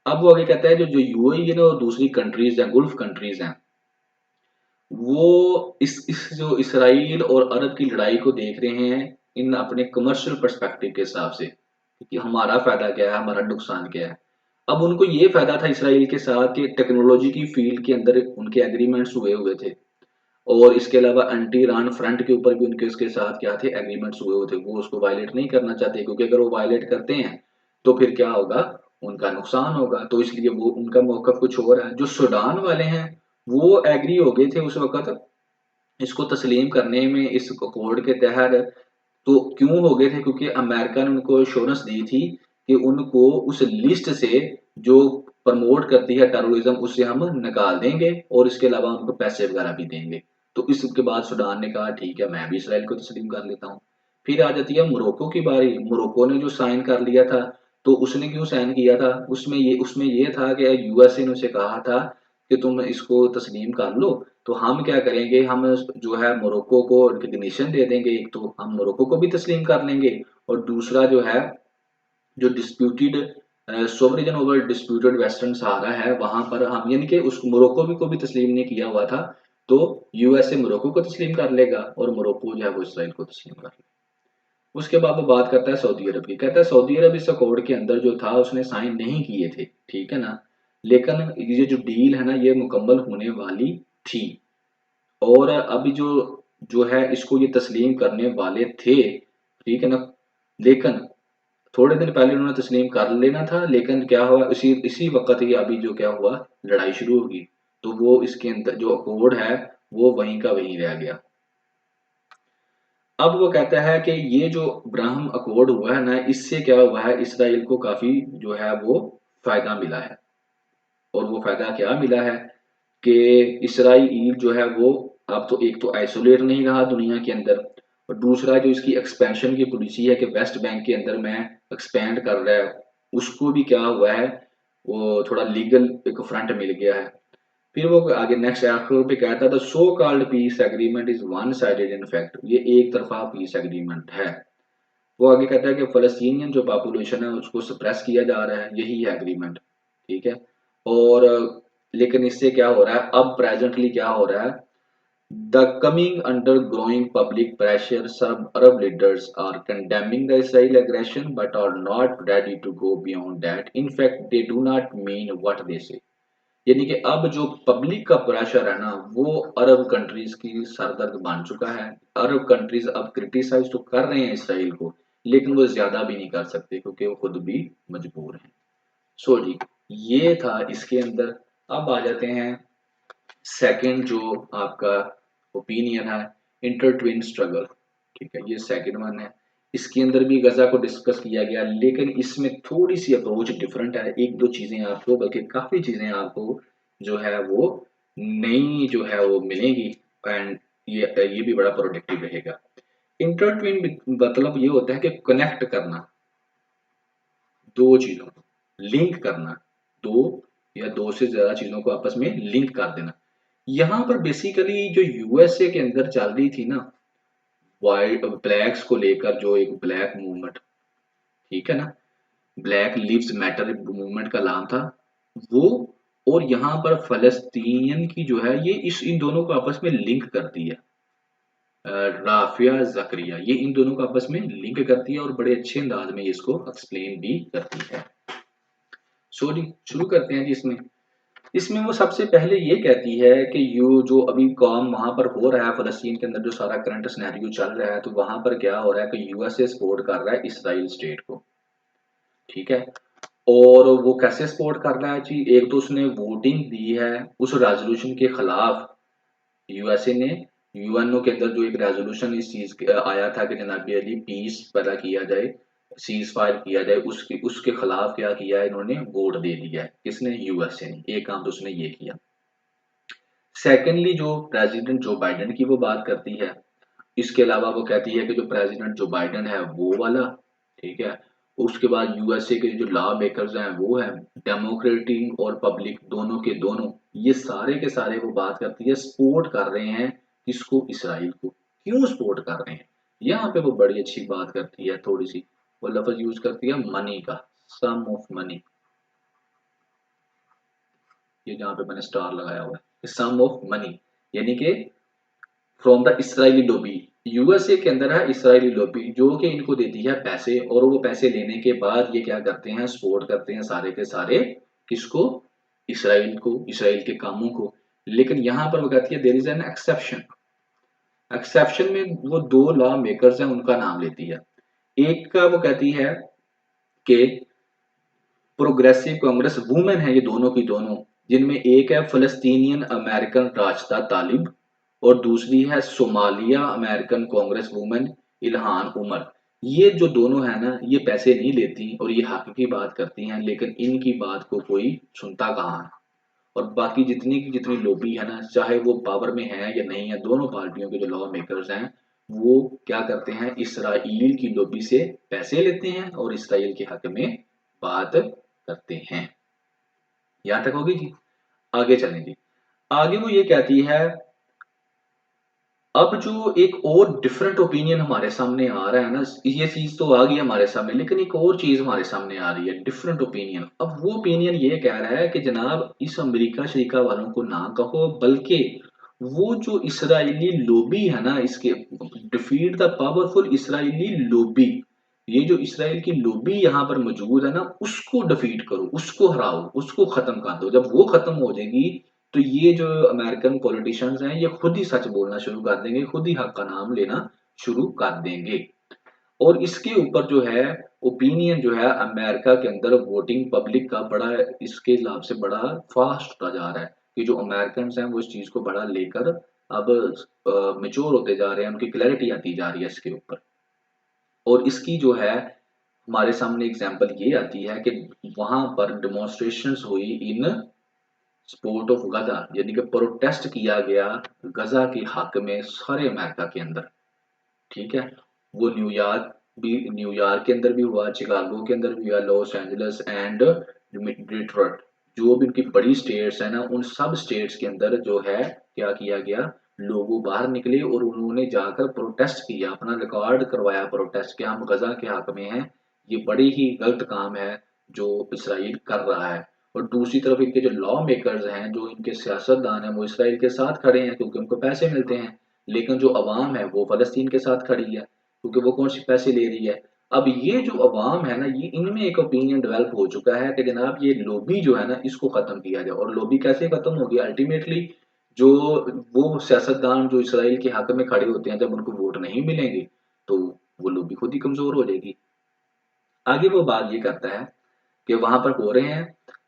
अब वो आगे कहता है जो जो यूएई है ना और दूसरी कंट्रीज हैं, गुल्फ कंट्रीज हैं, वो इस जो इसराइल और अरब की लड़ाई को देख रहे हैं इन अपने कमर्शियल पर्सपेक्टिव के हिसाब से कि हमारा फायदा क्या है, हमारा नुकसान क्या है। अब उनको ये फायदा था इसराइल के साथ कि टेक्नोलॉजी की फील्ड के अंदर उनके एग्रीमेंट्स हुए हुए थे, और इसके अलावा एंटी ईरान फ्रंट के ऊपर भी उनके उसके साथ क्या थे, एग्रीमेंट्स हुए हुए थे। वो उसको वायलेट नहीं करना चाहते, क्योंकि अगर वो वायलेट करते हैं तो फिर क्या होगा, उनका नुकसान होगा। तो इसलिए वो उनका मौकफ कुछ और है। जो सूडान वाले हैं वो एग्री हो गए थे उस वक्त इसको तस्लीम करने में, इस कोड के तहत। तो क्यों हो गए थे, क्योंकि अमेरिका ने उनको एश्योरेंस दी थी कि उनको उस लिस्ट से जो प्रमोट करती है टेररिज्म उससे हम निकाल देंगे, और इसके अलावा उनको पैसे वगैरह भी देंगे। तो इसके बाद सूडान ने कहा ठीक है मैं भी इसराइल को तस्लीम कर लेता हूँ। फिर आ जाती है मोरक्को की बारी। मोरक्को ने जो साइन कर लिया था, तो उसने क्यों साइन किया था, उसमें ये था कि यूएसए ने उसे कहा था कि तुम इसको तस्लीम कर लो, तो हम क्या करेंगे, हम जो है मोरक्को को रिकग्निशन दे देंगे, एक तो हम मोरक्को को भी तस्लीम कर लेंगे, और दूसरा जो है जो disputed sovereign over disputed western Sahara है वहां पर हम, यानी कि उस मोरक्को भी को भी तस्लीम नहीं किया हुआ था, तो यूएसए मोरक्को को तस्लीम कर लेगा और मोरक्को जो है वो इसराइल को तस्लीम कर लेगा। उसके बाद वो बात करता है सऊदी अरब की। कहता है सऊदी अरब इस अकॉर्ड के अंदर जो था उसने साइन नहीं किए थे, ठीक है ना, लेकिन ये जो डील है ना ये मुकम्मल होने वाली थी, और अभी जो जो है इसको ये तस्लीम करने वाले थे, ठीक है ना। लेकिन थोड़े दिन पहले उन्होंने तस्लीम कर लेना था, लेकिन क्या हुआ, इसी इसी वक्त ही अभी जो क्या हुआ, लड़ाई शुरू होगी, तो वो इसके अंदर जो अकॉर्ड है वो वहीं का वहीं रह गया। अब वो कहता है कि ये जो अब्राहम अकॉर्ड हुआ है ना, इससे क्या हुआ है, इसराइल को काफी जो है वो फायदा मिला है। और वो फायदा क्या मिला है कि इसराइल जो है वो अब तो एक तो आइसोलेट नहीं रहा दुनिया के अंदर, और दूसरा जो इसकी एक्सपेंशन की पॉलिसी है कि वेस्ट बैंक के अंदर मैं एक्सपेंड कर रहा है, उसको भी क्या हुआ है, वो थोड़ा लीगल एक फ्रंट मिल गया है। फिर वो आगे नेक्स्ट आखिर पे कहता था so called piece agreement is one sided in fact, ये एक तरफा पीस एग्रीमेंट है। वो आगे कहता है कि फलस्तीनियन जो पॉपुलेशन है उसको सप्रेस किया जा रहा है, यही है एग्रीमेंट, ठीक है। और लेकिन इससे क्या हो रहा है, अब प्रेजेंटली क्या हो रहा है, the coming under growing public pressure, some Arab leaders are condemning the Israel aggression but are not ready to go beyond that. In fact, they do not mean what they say. यानी कि अब जो public का pressure है ना वो अरब countries की सरदर्द बन चुका है। अरब कंट्रीज अब क्रिटिसाइज तो कर रहे हैं इसराइल को, लेकिन वो ज्यादा भी नहीं कर सकते क्योंकि वो खुद भी मजबूर हैं। सो जी, ये था इसके अंदर। अब आ जाते हैं सेकंड जो आपका ओपिनियन है, इंटरट्विन स्ट्रगल, ठीक है, ये सेकंड वन है। इसके अंदर भी गजा को डिस्कस किया गया, लेकिन इसमें थोड़ी सी अप्रोच डिफरेंट है। एक दो चीजें आपको, बल्कि काफी चीजें आपको जो है वो नई जो है वो मिलेगी, एंड ये भी बड़ा प्रोडक्टिव रहेगा। इंटरट्विन मतलब ये होता है कि कनेक्ट करना दो चीजों को, लिंक करना, दो या दो से ज्यादा चीजों को आपस में लिंक कर देना। यहाँ पर बेसिकली जो यूएसए के अंदर चल रही थी ना, वाइट ब्लैक्स को लेकर जो एक ब्लैक मूवमेंट, ठीक है ना, ब्लैक लिव्स मैटर मूवमेंट का नाम था वो, और यहाँ पर फलस्तीनियन की जो है ये इस इन दोनों को आपस में लिंक करती है। राफिया जकरिया ये इन दोनों को आपस में लिंक करती है और बड़े अच्छे अंदाज में इसको एक्सप्लेन भी करती है। सो जी, शुरू करते हैं जी। इसमें इसमें वो सबसे पहले ये कहती है कि यू जो अभी काम वहां पर हो रहा है फलस्तीन के अंदर, जो सारा करंट सिनेरियो चल रहा है, तो वहां पर क्या हो रहा है कि यूएसए सपोर्ट कर रहा है इसराइल स्टेट को, ठीक है। और वो कैसे सपोर्ट कर रहा है जी, एक तो उसने वोटिंग दी है उस रेजोल्यूशन के खिलाफ। यूएसए ने यूएनओ के अंदर जो एक रेजोल्यूशन इस चीज आया था कि जनाबी अली पीस पैदा किया जाए, सीज फायर किया जाए, उसके उसके खिलाफ क्या किया है, इन्होंने वोट दे दिया है। किसने? यूएसए ने। एक काम तो उसने ये किया। सेकेंडली जो प्रेसिडेंट जो बाइडेन की वो बात करती है, इसके अलावा वो कहती है कि जो प्रेसिडेंट जो बाइडेन है वो वाला, ठीक है। उसके बाद यूएसए के जो लॉ मेकर्स हैं वो है डेमोक्रेटिक और पब्लिक दोनों के दोनों, ये सारे के सारे वो बात करती है सपोर्ट कर रहे हैं किसको? इसराइल को। क्यों सपोर्ट कर रहे हैं? यहाँ पे वो बड़ी अच्छी बात करती है, थोड़ी सी वो लफ्ज यूज करती है मनी का, सम ऑफ मनी, ये जहाँ पे मैंने स्टार लगाया हुआ है, सम ऑफ मनी, यानी कि from the Israeli lobby. USA के अंदर है इसराइली लॉबी जो कि इनको देती है पैसे, और वो पैसे लेने के बाद ये क्या करते हैं? सपोर्ट करते हैं सारे के सारे किसको? इसराइल को, इसराइल के कामों को। लेकिन यहाँ पर वो कहती है there is an exception. Exception में वो दो लॉ मेकर्स हैं उनका नाम लेती है। एक का वो कहती है कि प्रोग्रेसिव कांग्रेस वुमेन है, ये दोनों की दोनों, जिनमें एक है फलस्तीनियन अमेरिकन राशदा तालिब और दूसरी है Somalia American Congress women Ilhan Omar. ये जो दोनों है ना, ये पैसे नहीं लेती और ये हक की बात करती हैं, लेकिन इनकी बात को कोई सुनता कहाँ है। और बाकी जितनी की जितनी लॉबी है ना, चाहे वो पावर में है या नहीं है, दोनों पार्टियों के जो लॉ मेकर्स हैं वो क्या करते हैं? इसराइल की लॉबी से पैसे लेते हैं और इसराइल के हक में बात करते हैं। यहां तक होगी जी। आगे चलें जी। आगे वो ये कहती है, अब जो एक और डिफरेंट ओपिनियन हमारे सामने आ रहा है ना, ये चीज तो आ गई हमारे सामने, लेकिन एक और चीज हमारे सामने आ रही है, डिफरेंट ओपिनियन। अब वो ओपिनियन ये कह रहा है कि जनाब इस अमेरिका शरीका वालों को ना कहो, बल्कि वो जो इसराइली लॉबी है ना, इसके defeat the powerful Israeli lobby, ये जो इसराइल की लॉबी यहाँ पर मौजूद है ना, उसको डिफीट करो, उसको हराओ, उसको खत्म कर दो। जब वो खत्म हो जाएगी तो ये जो अमेरिकन पॉलिटिशियंस हैं ये खुद ही सच बोलना शुरू कर देंगे, खुद ही हक का नाम लेना शुरू कर देंगे। और इसके ऊपर जो है ओपिनियन जो है अमेरिका के अंदर वोटिंग पब्लिक का बड़ा इसके हिसाब से बड़ा फास्ट होता जा रहा है कि जो अमेरिकन हैं वो इस चीज को बड़ा लेकर अब मेच्योर होते जा रहे हैं, उनकी क्लैरिटी आती जा रही है इसके ऊपर। और इसकी जो है हमारे सामने एग्जांपल ये आती है कि वहां पर डेमोन्स्ट्रेशंस हुई इन सपोर्ट ऑफ गजा, यानी कि प्रोटेस्ट किया गया गजा के हक में सारे अमेरिका के अंदर, ठीक है। वो न्यूयॉर्क के अंदर भी हुआ, चिकागो के अंदर भी हुआ, लॉस एंजलिस एंड डिट्रॉइट, जो भी उनकी बड़ी स्टेट्स है ना, उन सब स्टेट्स के अंदर जो है क्या किया गया, लोगों बाहर निकले और उन्होंने जाकर प्रोटेस्ट किया, अपना रिकॉर्ड करवाया प्रोटेस्ट के, हम गजा के हक में हैं, ये बड़ी ही गलत काम है जो इसराइल कर रहा है। और दूसरी तरफ इनके जो लॉ मेकर्स हैं, जो इनके सियासतदान हैं, वो इसराइल के साथ खड़े हैं क्योंकि उनको पैसे मिलते हैं, लेकिन जो अवाम है वो फलस्तीन के साथ खड़ी है क्योंकि वो कौन सी पैसे ले रही है। अब ये जो अवाम है ना, ये इनमें एक ओपिनियन डेवलप हो चुका है कि जनाब ये लॉबी जो है ना, इसको खत्म किया जाए। और लॉबी कैसे खत्म होगी अल्टीमेटली, जो वो सियासतदान जो इसराइल के हक में खड़े होते हैं, जब उनको वोट नहीं मिलेंगे तो वो लॉबी खुद ही कमजोर हो जाएगी। आगे वो बात ये करता है कि वहां पर हो रहे हैं,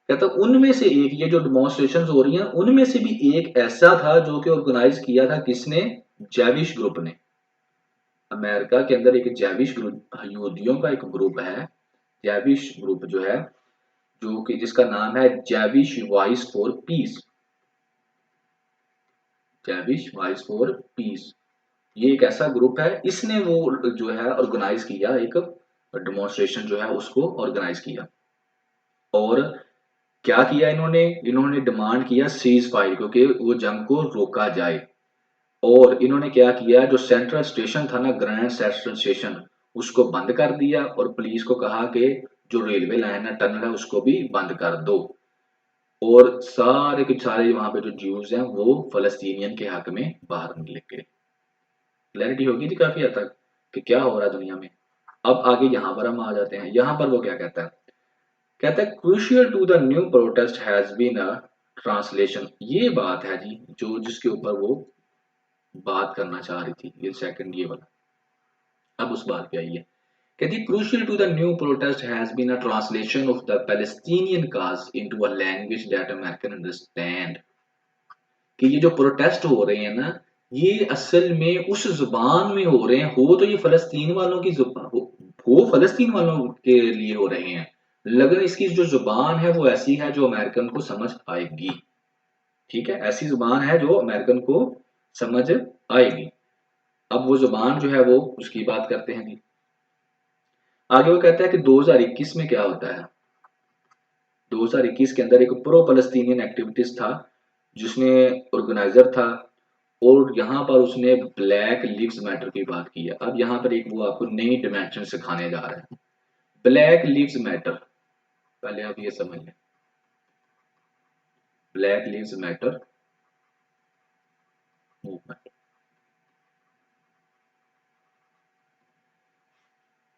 कहता उनमें से एक, ये जो डिमॉन्स्ट्रेशन हो रही हैं उनमें से भी एक ऐसा था जो कि ऑर्गेनाइज किया था किसने, जैविश ग्रुप ने। अमेरिका के अंदर एक जैविश ग्रुप, यहूदियों का एक ग्रुप है, जैविश ग्रुप जो है, जो कि जिसका नाम है Jewish voice for peace, Jewish voice for peace. ये एक ऐसा ग्रुप है, इसने वो जो है ऑर्गेनाइज किया, एक डेमोन्स्ट्रेशन जो है उसको ऑर्गेनाइज किया। और क्या किया इन्होंने, इन्होंने डिमांड किया सीज फायर, क्योंकि वो जंग को रोका जाए। और इन्होंने क्या किया, जो सेंट्रल स्टेशन था ना, ग्रैंड सेंट्रल स्टेशन, उसको बंद कर दिया और पुलिस को कहा कि जो रेलवे लाइन है, टनल है, उसको भी बंद कर दो। और सारे के सारे वहां पे जो ज्यूज हैं वो फलस्तीनियन के हक में बाहर निकले गए। क्लैरिटी होगी थी काफी हद तक कि क्या हो रहा है दुनिया में। अब आगे यहाँ पर हम आ जाते हैं, यहाँ पर वो क्या कहता है, कहता है crucial to the new protest has been a translation. ये बात है जी जो जिसके ऊपर वो बात करना चाह रही थी, ये सेकंड ये वाला। अब उस बात पे आइए, कहती crucial to the new protest has been a translation of the Palestinian cause into a language that American understand. कि ये जो प्रोटेस्ट हो रहे हैं ना, ये असल में उस जुबान में हो रहे हैं, हो तो ये फलस्तीन वालों की जुबान हो फलस्तीन वालों के लिए हो रहे हैं, लेकिन इसकी जो जुबान है वो ऐसी है जो अमेरिकन को समझ आएगी। ठीक है, ऐसी जुबान है जो अमेरिकन को समझ आएगी। अब वो जुबान जो है वो उसकी बात करते हैं जी। आगे वो कहता है कि 2021 में क्या होता है। 2021 के अंदर एक प्रो फलस्तीनियन एक्टिविटीज था जिसने ऑर्गेनाइजर था, और यहाँ पर उसने ब्लैक लिव्स मैटर की बात की है। अब यहाँ पर एक वो आपको नई डिमेंशन सिखाने जा रहा है, ब्लैक लिव्स मैटर। पहले आप ये समझ लें, ब्लैक लिव्स मैटर मूवमेंट।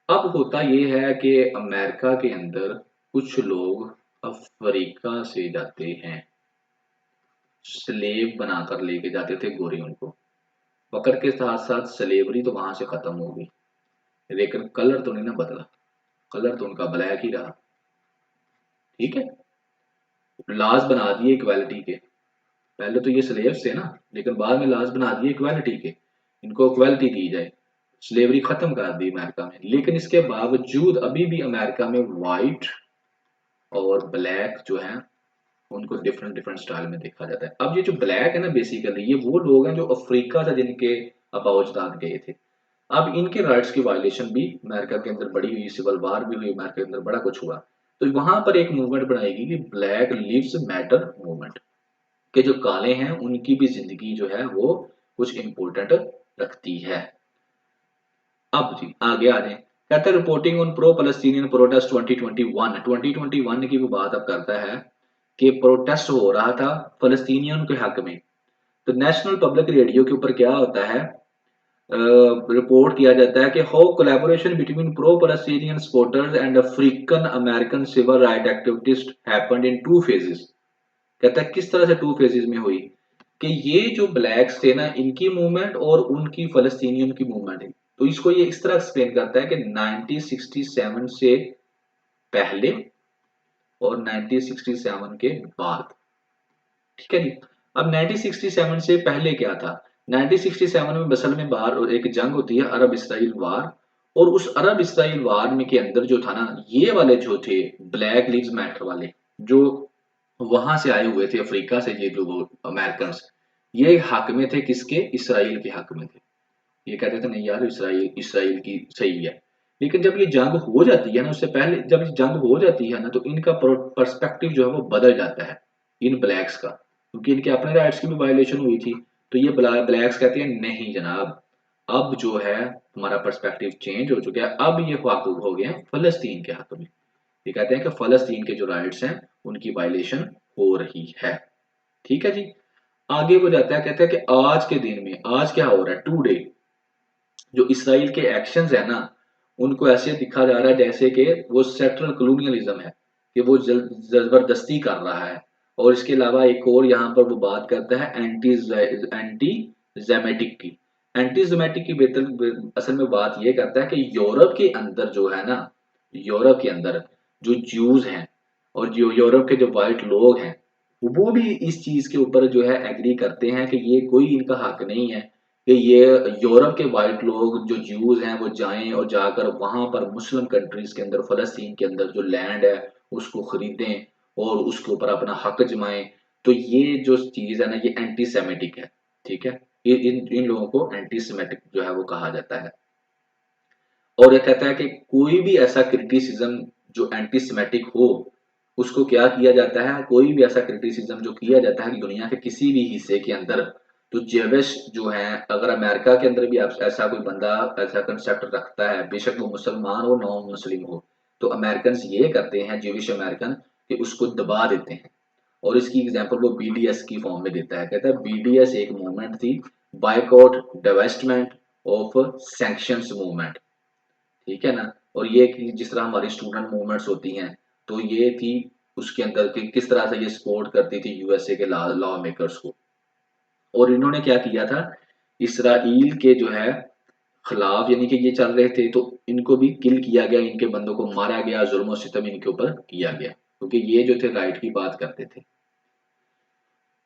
अब होता ये है कि अमेरिका के अंदर कुछ लोग अफ्रीका से जाते हैं, स्लेव बनाकर लेके जाते थे गोरे, उनको पकड़ के साथ साथ स्लेवरी तो वहां से खत्म हो गई, लेकिन कलर तो नहीं ना बदला, कलर तो उनका ब्लैक ही रहा। ठीक है, लॉज बना दिए इक्वालिटी के, पहले तो ये स्लेव्स थे ना, लेकिन बाद में लॉज बना दिए इक्वालिटी के, इनको इक्वालिटी दी जाए, स्लेवरी खत्म कर दी अमेरिका में। लेकिन इसके बावजूद अभी भी अमेरिका में व्हाइट और ब्लैक जो है उनको डिफरेंट डिफरेंट स्टाइल में देखा जाता है। अब ये जो ब्लैक है ना, बेसिकली ये वो लोग हैं जो अफ्रीका से जिनके अबाउजदाद गए थे। अब इनके राइट्स की वायलेशन भी अमेरिका के अंदर बड़ी हुई, सिविल वार भी हुई अमेरिका के अंदर, बड़ा कुछ हुआ। तो वहां पर एक मूवमेंट बनाएगी कि ब्लैक लिव्स मैटर मूवमेंट, के जो काले हैं उनकी भी जिंदगी जो है वो कुछ इंपॉर्टेंट रखती है। अब जी आगे आ जाए, कहता है reporting on pro Palestinian protest 2021 की वो बात अब करता है कि प्रोटेस्ट हो रहा था फलस्तीनियन के हक में। तो नेशनल पब्लिक रेडियो के ऊपर क्या होता है, रिपोर्ट किया जाता है कि how collaboration between pro Palestinian supporters and African American civil right activist happened in two phases. कहता है किस तरह से टू फेजेस में हुई, कि ये जो ब्लैक्स थे ना, इनकी मूवमेंट और उनकी फलस्तीनियन की मूवमेंट है। तो इसको ये इस तरह एक्सप्लेन करता है कि 1967 से पहले और 1967 के बाद। ठीक है जी। अब 1967 से पहले क्या था, 1967 में असल में बाहर एक जंग होती है, अरब इसराइल वार। और उस अरब इसराइल वार में के अंदर जो था ना, ये वाले जो थे ब्लैक लिव्स मैटर वाले, जो वहां से आए हुए थे अफ्रीका से, ये जो अमेरिकन, ये हक में थे किसके, इसराइल के हक में थे। ये कहते थे नहीं यार, इसराइल इसराइल की सही है। लेकिन जब ये जंग हो जाती है ना, उससे पहले जब ये जंग हो जाती है ना, तो इनका पर्सपेक्टिव जो है वो बदल जाता है इन ब्लैक्स का, क्योंकि इनके अपने राइट्स की भी वायलेशन हुई थी। तो ये ब्लैक्स कहते हैं नहीं जनाब, अब जो है हमारा पर्सपेक्टिव चेंज हो चुका है, अब ये वाकूफ हो गए हैं फलस्तीन के हाथों में। ये कहते हैं कि फलस्तीन के जो राइट्स हैं उनकी वायलेशन हो रही है। ठीक है जी। आगे वो जाता है, कहता है कि आज के दिन में आज क्या हो रहा है, टुडे जो इसराइल के एक्शंस है ना, उनको ऐसे दिखा जा रहा है जैसे कि वो सेंट्रल कॉलोनियलिज्म है, कि वो जबरदस्ती कर रहा है। और इसके अलावा एक और यहाँ पर वो बात करता है एंटी जेमेटिक की। एंटी जेमेटिक की बेहतर असल में बात ये करता है कि यूरोप के अंदर जो है ना, यूरोप के अंदर जो ज्यूज हैं और जो यूरोप के जो वाइट लोग हैं, वो भी इस चीज के ऊपर जो है एग्री करते हैं कि ये कोई इनका हक नहीं है कि ये यूरोप के वाइट लोग जो ज्यूज हैं वो जाएं और जाकर वहां पर मुस्लिम कंट्रीज के अंदर फलस्तीन के अंदर जो लैंड है उसको खरीदें और उसके ऊपर अपना हक जमाएं। तो ये जो चीज है ना, ये एंटी सेमेटिक है। ठीक है, ये इन लोगों को एंटी सेमेटिक जो है वो कहा जाता है। और ये कहता है कि कोई भी ऐसा क्रिटिसिज्म जो एंटी सेमेटिक हो, उसको क्या किया जाता है, कोई भी ऐसा क्रिटिसिज्म जो किया जाता है दुनिया के किसी भी हिस्से के अंदर, तो जेविश जो है, अगर अमेरिका के अंदर भी ऐसा कोई बंदा ऐसा कंसेप्ट रखता है, बेशक वो मुसलमान हो नॉन मुस्लिम हो, तो अमेरिकन ये करते हैं जेविश अमेरिकन कि उसको दबा देते हैं। और इसकी एग्जांपल वो बीडीएस की फॉर्म में देता है, कहता है बीडीएस एक मूवमेंट थी, boycott divestment of sanctions movement. ठीक है ना। और ये कि जिस तरह हमारी स्टूडेंट मूवमेंट्स होती हैं, तो ये थी उसके अंदर कि किस तरह से ये सपोर्ट करती थी यूएसए के लॉ मेकर्स को। और इन्होंने क्या किया था, इसराइल के जो है खिलाफ, यानी कि ये चल रहे थे तो इनको भी किल किया गया, इनके बंदों को मारा गया, जुल्म और सितम इनके ऊपर किया गया, क्योंकि ये जो थे राइट की बात करते थे।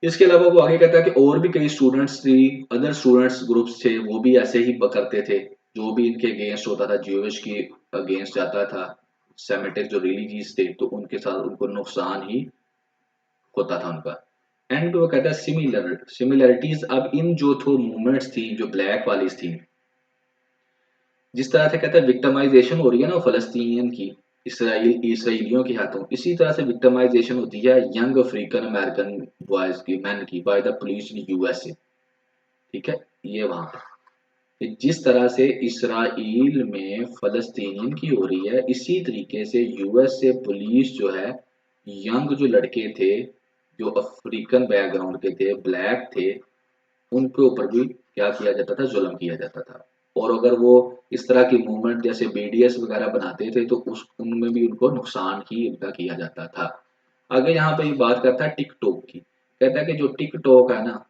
इसके अलावा वो आगे कहता है कि और भी कई स्टूडेंट्स थी, अदर स्टूडेंट्स ग्रुप्स थे, वो भी ऐसे ही करते थे। जो भी इनके अगेंस्ट होता था, ज्यूइश के अगेंस्ट जाता था, सेमेटिक जो रिलीजियस थे, तो उनके साथ उनको नुकसान ही होता था उनका। एंड वो कहता है सिमिलरिटीज, अब इन जो थो मूवमेंट्स थी जो ब्लैक वाली थी, जिस तरह से कहता है विक्टिमाइजेशन हो रही है ना फलस्तीनियन की, इसराइलियों के हाथों, इसी तरह से विक्टिमाइजेशन होती है यंग अफ्रीकन अमेरिकन बॉयज की, मैन की, by the police in USA. ठीक है, ये वहां पर जिस तरह से इसराइल में फलस्तीनियन की हो रही है, इसी तरीके से यूएसए पुलिस जो है, यंग जो लड़के थे जो अफ्रीकन बैकग्राउंड के थे, ब्लैक थे, उनके ऊपर भी क्या किया जाता था, जुल्म किया जाता था। और अगर वो इस तरह की मूवमेंट जैसे बीडीएस वगैरह बनाते थे, तो उस उनमें भी उनको नुकसान ही उनका किया जाता था। आगे यहाँ पे ये बात करता है टिकटॉक की, कहता है कि जो टिकटॉक है ना,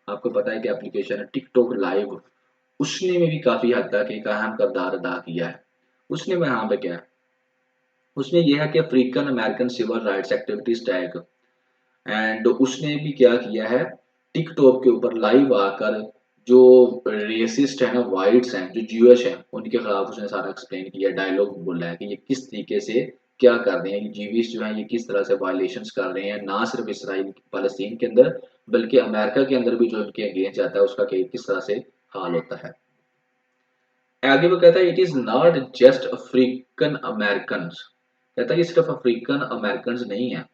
आपको पता है कि एप्लीकेशन है टिकटॉक लाइव, उसने में भी काफी हद तक एक अहम किरदार अदा किया है। उसने में यहाँ पे क्या है, उसने ये है कि African American civil rights activities tag, and उसने भी क्या किया है, टिकटॉक के ऊपर लाइव आकर जो रेसिस्ट है ना, वाइट्स हैं जो ज्यूइश हैं, उनके खिलाफ उसने सारा एक्सप्लेन किया, डायलॉग बोला है कि ये किस तरीके से क्या कर रहे हैं, ये जीविश जो है ये किस तरह से वायलेशंस कर रहे हैं, ना सिर्फ इसराइल फलस्तीन के अंदर, बल्कि अमेरिका के अंदर भी जो इनके अगेंस्ट जाता है उसका किस तरह से हाल होता है। आगे वो कहता है it is not just African American, कहता है ये सिर्फ अफ्रीकन अमेरिकन नहीं है।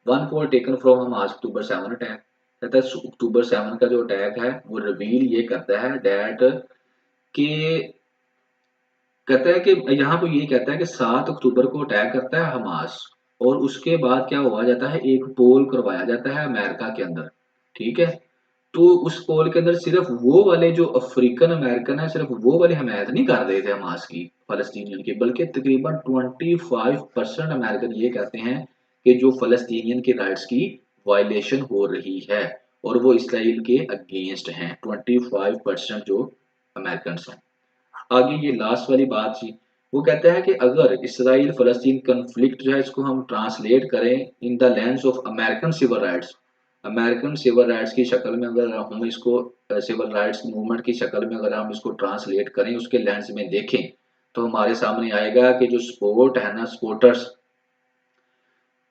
One code taken from Hamas October 7 attack, कहता है अक्टूबर 7 का जो अटैक है वो रिवील ये करता है दैट कि, कहता है कि यहाँ पे ये कहता है कि 7 अक्टूबर को अटैक करता है हमास, और उसके बाद क्या हुआ जाता है, एक पोल करवाया जाता है अमेरिका के अंदर। ठीक है, तो उस पोल के अंदर सिर्फ वो वाले जो अफ्रीकन अमेरिकन है, सिर्फ वो वाले हमायत नहीं कर रहे थे हमास की, फलस्तीनियन की, बल्कि तकरीबन 25% अमेरिकन ये कहते हैं कि जो फलस्तीनियन के राइट्स की वायलेशन हो रही है, और वो इसराइल के अगेंस्ट हैं, 25% जो अमेरिकन हैं। आगे ये लास्ट वाली बात थी, वो कहता है कि अगर इसराइल फलस्तीन कन्फ्लिक्ट जो है इसको हम ट्रांसलेट करें in the lens of American civil rights, American civil rights की शक्ल में अगर हम इसको सिविल राइट्स मूवमेंट की शक्ल में अगर हम इसको ट्रांसलेट करें, उसके लेंस में देखें, तो हमारे सामने आएगा कि जो स्पोर्ट है ना, supporters,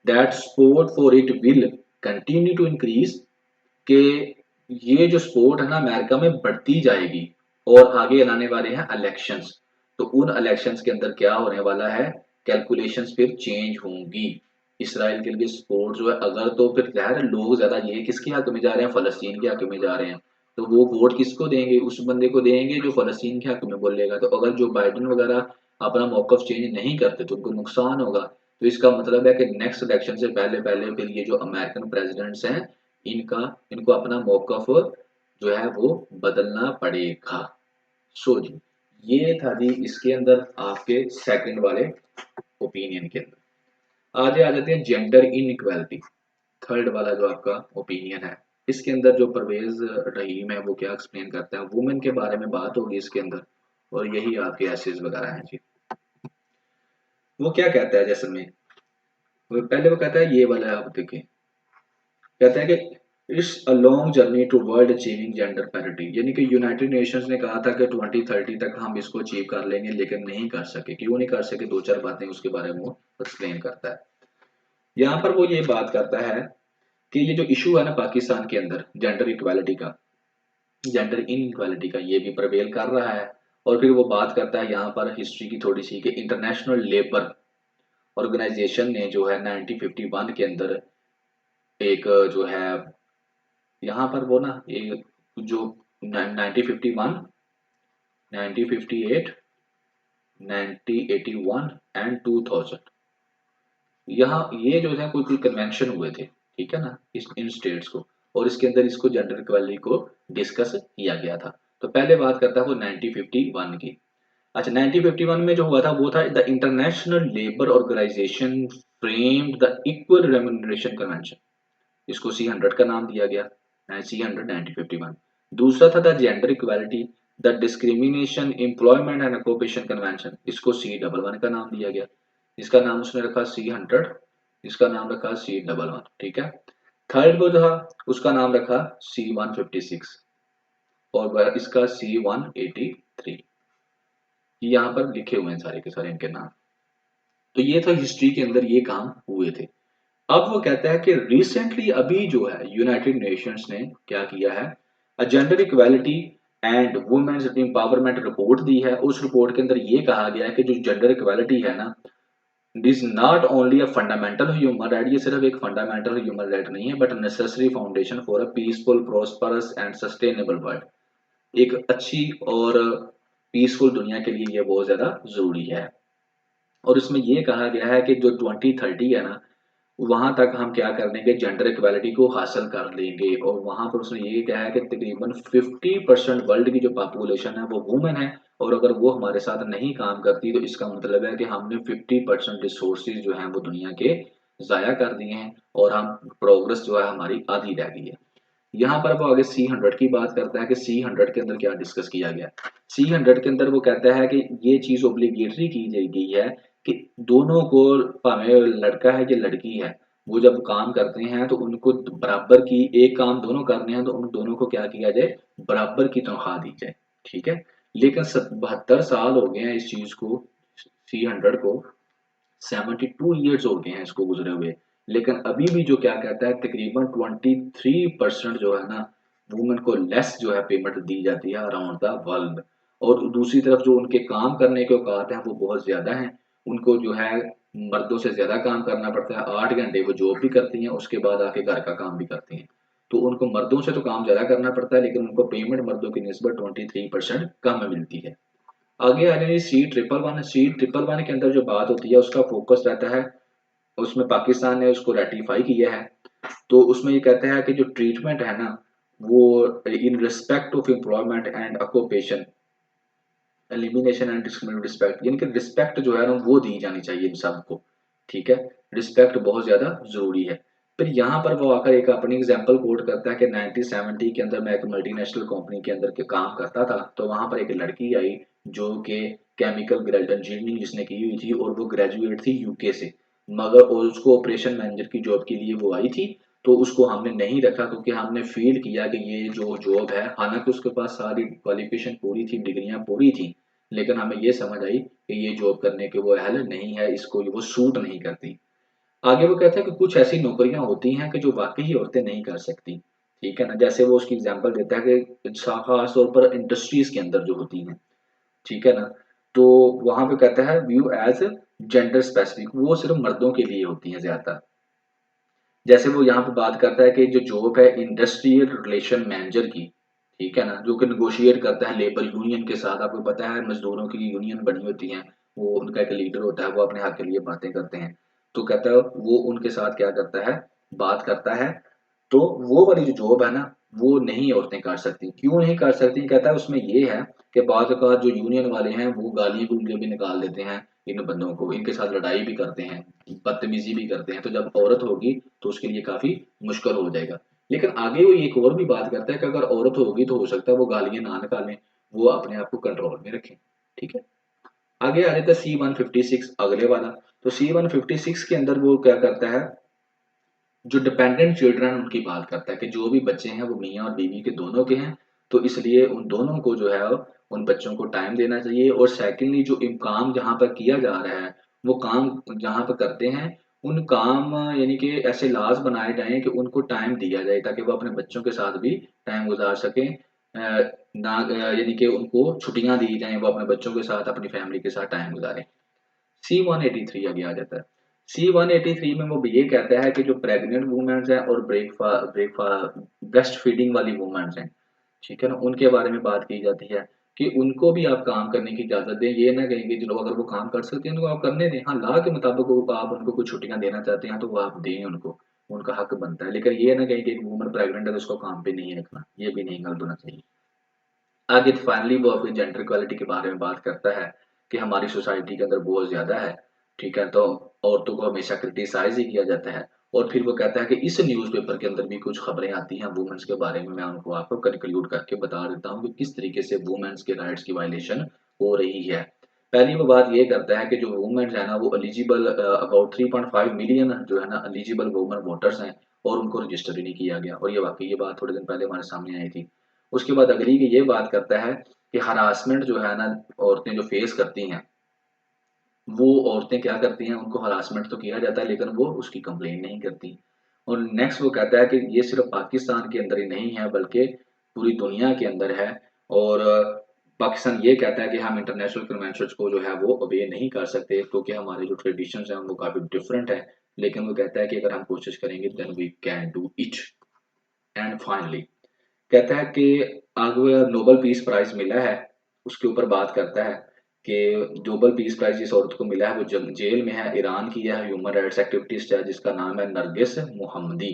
that support for it will continue to increase, कि ये जो स्पोर्ट है ना अमेरिका में बढ़ती जाएगी, और आगे आने वाले हैं इलेक्शंस, तो उन इलेक्शंस के अंदर क्या होने वाला है, कैलकुलेशंस फिर चेंज होंगी। इसराइल के लिए सपोर्ट जो है, अगर तो फिर ज़ाहिर है लोग ज़्यादा ये किसके हक में जा रहे हैं, फ़लस्तीन के हक में जा रहे हैं, तो वो वोट किसको देंगे, उस बंदे को देंगे जो फ़लस्तीन के हक में बोलेगा। तो अगर जो बाइडेन वगैरह अपना मौक़िफ़ चेंज नहीं करते तो उनको नुकसान होगा। तो इसका मतलब है कि नेक्स्ट इलेक्शन से पहले-पहले के लिए जो अमेरिकन प्रेज़िडेंट्स हैं, इनको अपना मौक़िफ़ जो है वो बदलना पड़ेगा। सो जी, ये था जी इसके अंदर आपके सेकंड वाले ओपिनियन के अंदर। आगे आ जाते हैं जेंडर इनइक्वालिटी, थर्ड वाला जो आपका ओपिनियन है। इसके अंदर जो परवेज रहीम है वो क्या एक्सप्लेन करता है, वुमेन के बारे में बात होगी इसके अंदर, और यही आपके एसेज वगैरह हैं जी। वो क्या कहता है जैसे में, पहले वो कहता है ये वाला आप देखें, कहता है कि it's a long journey to world achieving gender parity, यानी कि यूनाइटेड नेशंस ने कहा था कि 2030 तक हम इसको अचीव कर लेंगे, लेकिन नहीं कर सके। क्यों नहीं कर सके, दो चार बातें उसके बारे में वो एक्सप्लेन करता है। यहाँ पर वो ये बात करता है कि ये जो इशू है ना पाकिस्तान के अंदर जेंडर इक्वालिटी का, जेंडर इनइक्वालिटी का, ये भी प्रवेल कर रहा है। और फिर वो बात करता है यहाँ पर हिस्ट्री की थोड़ी सी, कि इंटरनेशनल लेबर ऑर्गेनाइजेशन ने जो है 1951 के अंदर एक जो है यहाँ पर वो ना एक जो 1951, 1958, 1981 एंड 2000, यहाँ ये जो है कोई कोई कन्वेंशन हुए थे, ठीक है ना, इस इन स्टेट्स को, और इसके अंदर इसको जेंडर इक्वालिटी को डिस्कस किया गया था। तो पहले बात करता है वो 1951 की। अच्छा, 1951 में जो हुआ था वो था the International Labour Organization framed the equal remuneration convention, इसको C100 का नाम दिया गया, C100 1951। दूसरा था the gender equality the discrimination employment and occupation convention, इसको C11 का नाम दिया गया, इसका नाम उसने रखा C100, इसका नाम रखा C11, ठीक है। थर्ड वो था उसका नाम रखा C156, और वह इसका C183, यहाँ पर लिखे हुए हैं सारे के सारे इनके नाम। तो ये था हिस्ट्री के अंदर ये काम हुए थे। अब वो कहता है कि रिसेंटली अभी जो है यूनाइटेड नेशंस ने क्या किया है, gender equality and women's empowerment report दी है। उस रिपोर्ट के अंदर ये कहा गया है कि जो जेंडर इक्वालिटी है ना, it is not only a fundamental human right, ये सिर्फ एक फंडामेंटल ह्यूमन राइट नहीं है, but necessary foundation for a peaceful prosperous and sustainable world. एक अच्छी और पीसफुल दुनिया के लिए ये बहुत ज्यादा जरूरी है। और इसमें ये कहा गया है कि जो 2030 है ना, वहां तक हम क्या कर लेंगे, जेंडर इक्वालिटी को हासिल कर लेंगे। और वहां पर उसने ये कहा है कि तकरीबन 50% वर्ल्ड की जो पॉपुलेशन है वो वुमेन है, और अगर वो हमारे साथ नहीं काम करती तो इसका मतलब है कि हमने 50% रिसोर्सेज जो हैं वो दुनिया के ज़ाया कर दिए हैं, और हम प्रोग्रेस जो है हमारी आधी रह गई है। यहाँ पर वो आगे C100 की बात करता है कि C100 के अंदर क्या डिस्कस किया गया। C100 के अंदर वो कहता है कि ये चीज़ ओब्लिगेटरी की गई है कि दोनों को, भावें लड़का है या लड़की है, वो जब काम करते हैं तो उनको बराबर की, एक काम दोनों करने हैं तो उन दोनों को क्या किया जाए, बराबर की तनख्वाह दी जाए, ठीक है। लेकिन 72 साल हो गए हैं इस चीज़ को, C100 को 72 ईयर्स हो गए हैं इसको गुजरे हुए, लेकिन अभी भी जो क्या कहता है तकरीबन 23% जो है ना वुमेन को लेस जो है पेमेंट दी जाती है अराउंड द वर्ल्ड। और दूसरी तरफ जो उनके काम करने के औकात हैं वो बहुत ज्यादा हैं, उनको जो है मर्दों से ज्यादा काम करना पड़ता है। 8 घंटे वो जॉब भी करती हैं, उसके बाद आके घर का काम भी करती हैं, तो उनको मर्दों से तो काम ज्यादा करना पड़ता है, लेकिन उनको पेमेंट मर्दों की निस्बत 23% कम मिलती है। आगे आ जाइए C111। C111 के अंदर जो बात होती है उसका फोकस रहता है, उसमें पाकिस्तान ने उसको रेटिफाई किया है। तो उसमें ये कहता है कि जो ट्रीटमेंट है ना, वो in respect of employment and occupation, elimination and discrimination respect, यानी कि रिस्पेक्ट जो है ना वो दी जानी चाहिए इन सबको, ठीक है। रिस्पेक्ट बहुत ज्यादा जरूरी है। फिर यहाँ पर वो आकर एक अपनी एग्जांपल कोट करता है कि 1970 के अंदर मैं एक मल्टीनेशनल कंपनी के अंदर के काम करता था, तो वहां पर एक लड़की आई जो कि केमिकल इंजीनियरिंग जिसने की हुई थी, और वो ग्रेजुएट थी यूके से, मगर और उसको ऑपरेशन मैनेजर की जॉब के लिए वो आई थी। तो उसको हमने नहीं रखा क्योंकि हमने फील किया कि ये जो जॉब है, हालांकि उसके पास सारी क्वालिफिकेशन पूरी थी, डिग्रियां पूरी थी, लेकिन हमें ये समझ आई कि ये जॉब करने के वो अहल नहीं है, इसको वो सूट नहीं करती। आगे वो कहता है कि कुछ ऐसी नौकरियां होती हैं कि जो वाकई औरतें नहीं कर सकती, ठीक है ना। जैसे वो उसकी एग्जांपल देता है कि खास तौर पर इंडस्ट्रीज के अंदर जो होती हैं, ठीक है ना, तो वहां पे कहता है व्यू एज जेंडर स्पेसिफिक, वो सिर्फ मर्दों के लिए होती है ज्यादा। जैसे वो यहाँ पे बात करता है कि जो जॉब है इंडस्ट्रियल रिलेशन मैनेजर की, ठीक है ना, जो कि निगोशिएट करता है लेबर यूनियन के साथ। आपको पता है मजदूरों की यूनियन बनी होती है, वो उनका एक लीडर होता है, वो अपने हक के लिए बातें करते हैं। तो कहता है वो उनके साथ क्या करता है, बात करता है। तो वो वाली जो जॉब है ना, वो नहीं औरतें कर सकती। क्यों नहीं कर सकती, कहता है उसमें ये है कि बाद का जो यूनियन वाले हैं वो गालियां गुलियां भी निकाल देते हैं इन बंदों को, इनके साथ लड़ाई भी करते हैं, बदतमीजी भी करते हैं। तो जब औरत होगी तो उसके लिए काफी मुश्किल हो जाएगा। लेकिन आगे वो एक और भी बात करता है कि अगर औरत होगी तो हो सकता है वो गालियां ना निकालें, वो अपने आप को कंट्रोल में रखें। ठीक है, आगे आ जाता है C-156 अगले वाला। तो C-156 के अंदर वो क्या करता है, जो डिपेंडेंट चिल्ड्रन उनकी बात करता है कि जो भी बच्चे हैं वो मियाँ और बीवी के दोनों के हैं। तो इसलिए उन दोनों को जो है उन बच्चों को टाइम देना चाहिए। और सेकेंडली जो काम जहाँ पर किया जा रहा है, वो काम जहाँ पर करते हैं, उन काम यानी कि ऐसे लॉज बनाए जाएं कि उनको टाइम दिया जाए ताकि वो अपने बच्चों के साथ भी टाइम गुजार सकें। ना यानी कि उनको छुट्टियां दी जाएं, वो अपने बच्चों के साथ अपनी फैमिली के साथ टाइम गुजारें। C-183 आगे आ जाता है। C-183 में वो ये कहता है कि जो प्रेग्नेंट वुमेन्स हैं और ब्रेकफा ब्रेस्ट फीडिंग वाली वुमेन्स हैं, ठीक है ना, उनके बारे में बात की जाती है कि उनको भी आप काम करने की इजाज़त दें। ये ना कहें कि चलो अगर वो काम कर सकते हैं तो आप करने दें। हाँ, लॉ के मुताबिक वो आप उनको कुछ छुट्टियाँ देना चाहते हैं तो वो आप दें उनको, उनका हक बनता है। लेकिन ये ना कहें कि एक वुमन प्रेग्नेंट है तो उसको काम पे नहीं रखना, ये भी नहीं गलत होना चाहिए। आगे फाइनली वो अपनी जेंडर इक्वालिटी के बारे में बात करता है कि हमारी सोसाइटी के अंदर बहुत ज़्यादा है, ठीक है, तो औरतों को हमेशा क्रिटिसाइज़ ही किया जाता है। और फिर वो कहता है कि इस न्यूज़पेपर के अंदर भी कुछ खबरें आती हैं वुमेन्स के बारे में, मैं उनको आपको कंक्लूड करके बता देता हूँ कि किस तरीके से वुमेन्स के राइट्स की वायलेशन हो रही है। पहली वो बात ये करता है कि जो वुमेन्स है ना वो एलिजिबल अबाउट 3.5 मिलियन जो है ना एलिजिबल वुमेन वोटर्स हैं और उनको रजिस्टर भी नहीं किया गया। और ये वाकई ये बात थोड़े दिन पहले हमारे सामने आई थी। उसके बाद अगली की ये बात करता है कि हरासमेंट जो है ना औरतें जो फेस करती हैं, वो औरतें क्या करती हैं, उनको हरासमेंट तो किया जाता है लेकिन वो उसकी कंप्लेन नहीं करती। और नेक्स्ट वो कहता है कि ये सिर्फ पाकिस्तान के अंदर ही नहीं है बल्कि पूरी दुनिया के अंदर है। और पाकिस्तान ये कहता है कि हम इंटरनेशनल कन्वेंशंस को जो है वो ओबे नहीं कर सकते क्योंकि हमारे जो ट्रेडिशंस हैं वो काफ़ी डिफरेंट है। लेकिन वो कहता है कि अगर हम कोशिश करेंगे then we can do it. And finally कहता है कि आगे नोबेल पीस प्राइज मिला है, उसके ऊपर बात करता है कि नोबेल पीस प्राइज जिस औरत को मिला है वो जेल में है, ईरान की है, ह्यूमन राइट्स एक्टिविस्ट है जिसका नाम है नरगिस मोहम्मदी।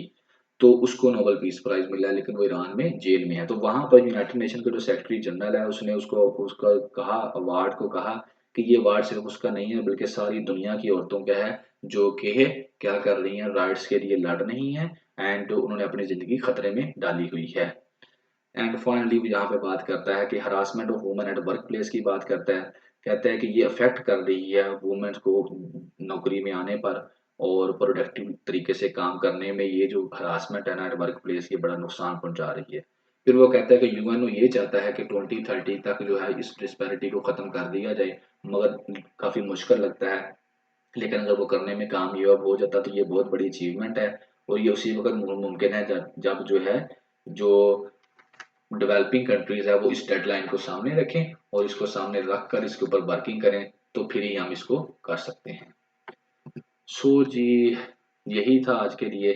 तो उसको नोबेल पीस प्राइज मिला है लेकिन वो ईरान में जेल में है। तो वहां पर यूनाइटेड नेशन के जो सेक्रेटरी जनरल है उसने उसको उसका कहा, अवार्ड को कहा कि ये अवार्ड सिर्फ उसका नहीं है बल्कि सारी दुनिया की औरतों का है जो कि क्या कर रही हैं, राइट्स के लिए लड़ रही हैं एंड उन्होंने अपनी जिंदगी खतरे में डाली हुई है। एंड फाइनली वो यहाँ पे बात करता है कि harassment of women at work place की बात करता है। कहता है कि ये अफेक्ट कर रही है वुमेन को नौकरी में आने पर और प्रोडक्टिव तरीके से काम करने में। ये जो हरासमेंट है ना एट वर्क प्लेस, ये बड़ा नुकसान पहुंचा रही है। फिर वो कहता है कि यूएनओ ये चाहता है कि 2030 तक जो है इस डिस्पैरिटी को ख़त्म कर दिया जाए, मगर काफ़ी मुश्किल लगता है। लेकिन अगर वो करने में कामयाब हो जाता तो ये बहुत बड़ी अचीवमेंट है। और ये उसी वक्त मुमकिन है जब जब जो है जो डेवलपिंग कंट्रीज है वो इस डेडलाइन को सामने रखें और इसको सामने रख कर इसके ऊपर वर्किंग करें, तो फिर ही हम इसको कर सकते हैं। सो जी, यही था आज के लिए।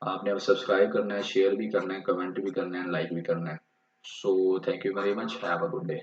आपने अब सब्सक्राइब करना है, शेयर भी करना है, कमेंट भी करना है, लाइक भी करना है। So thank you very much, have a good day.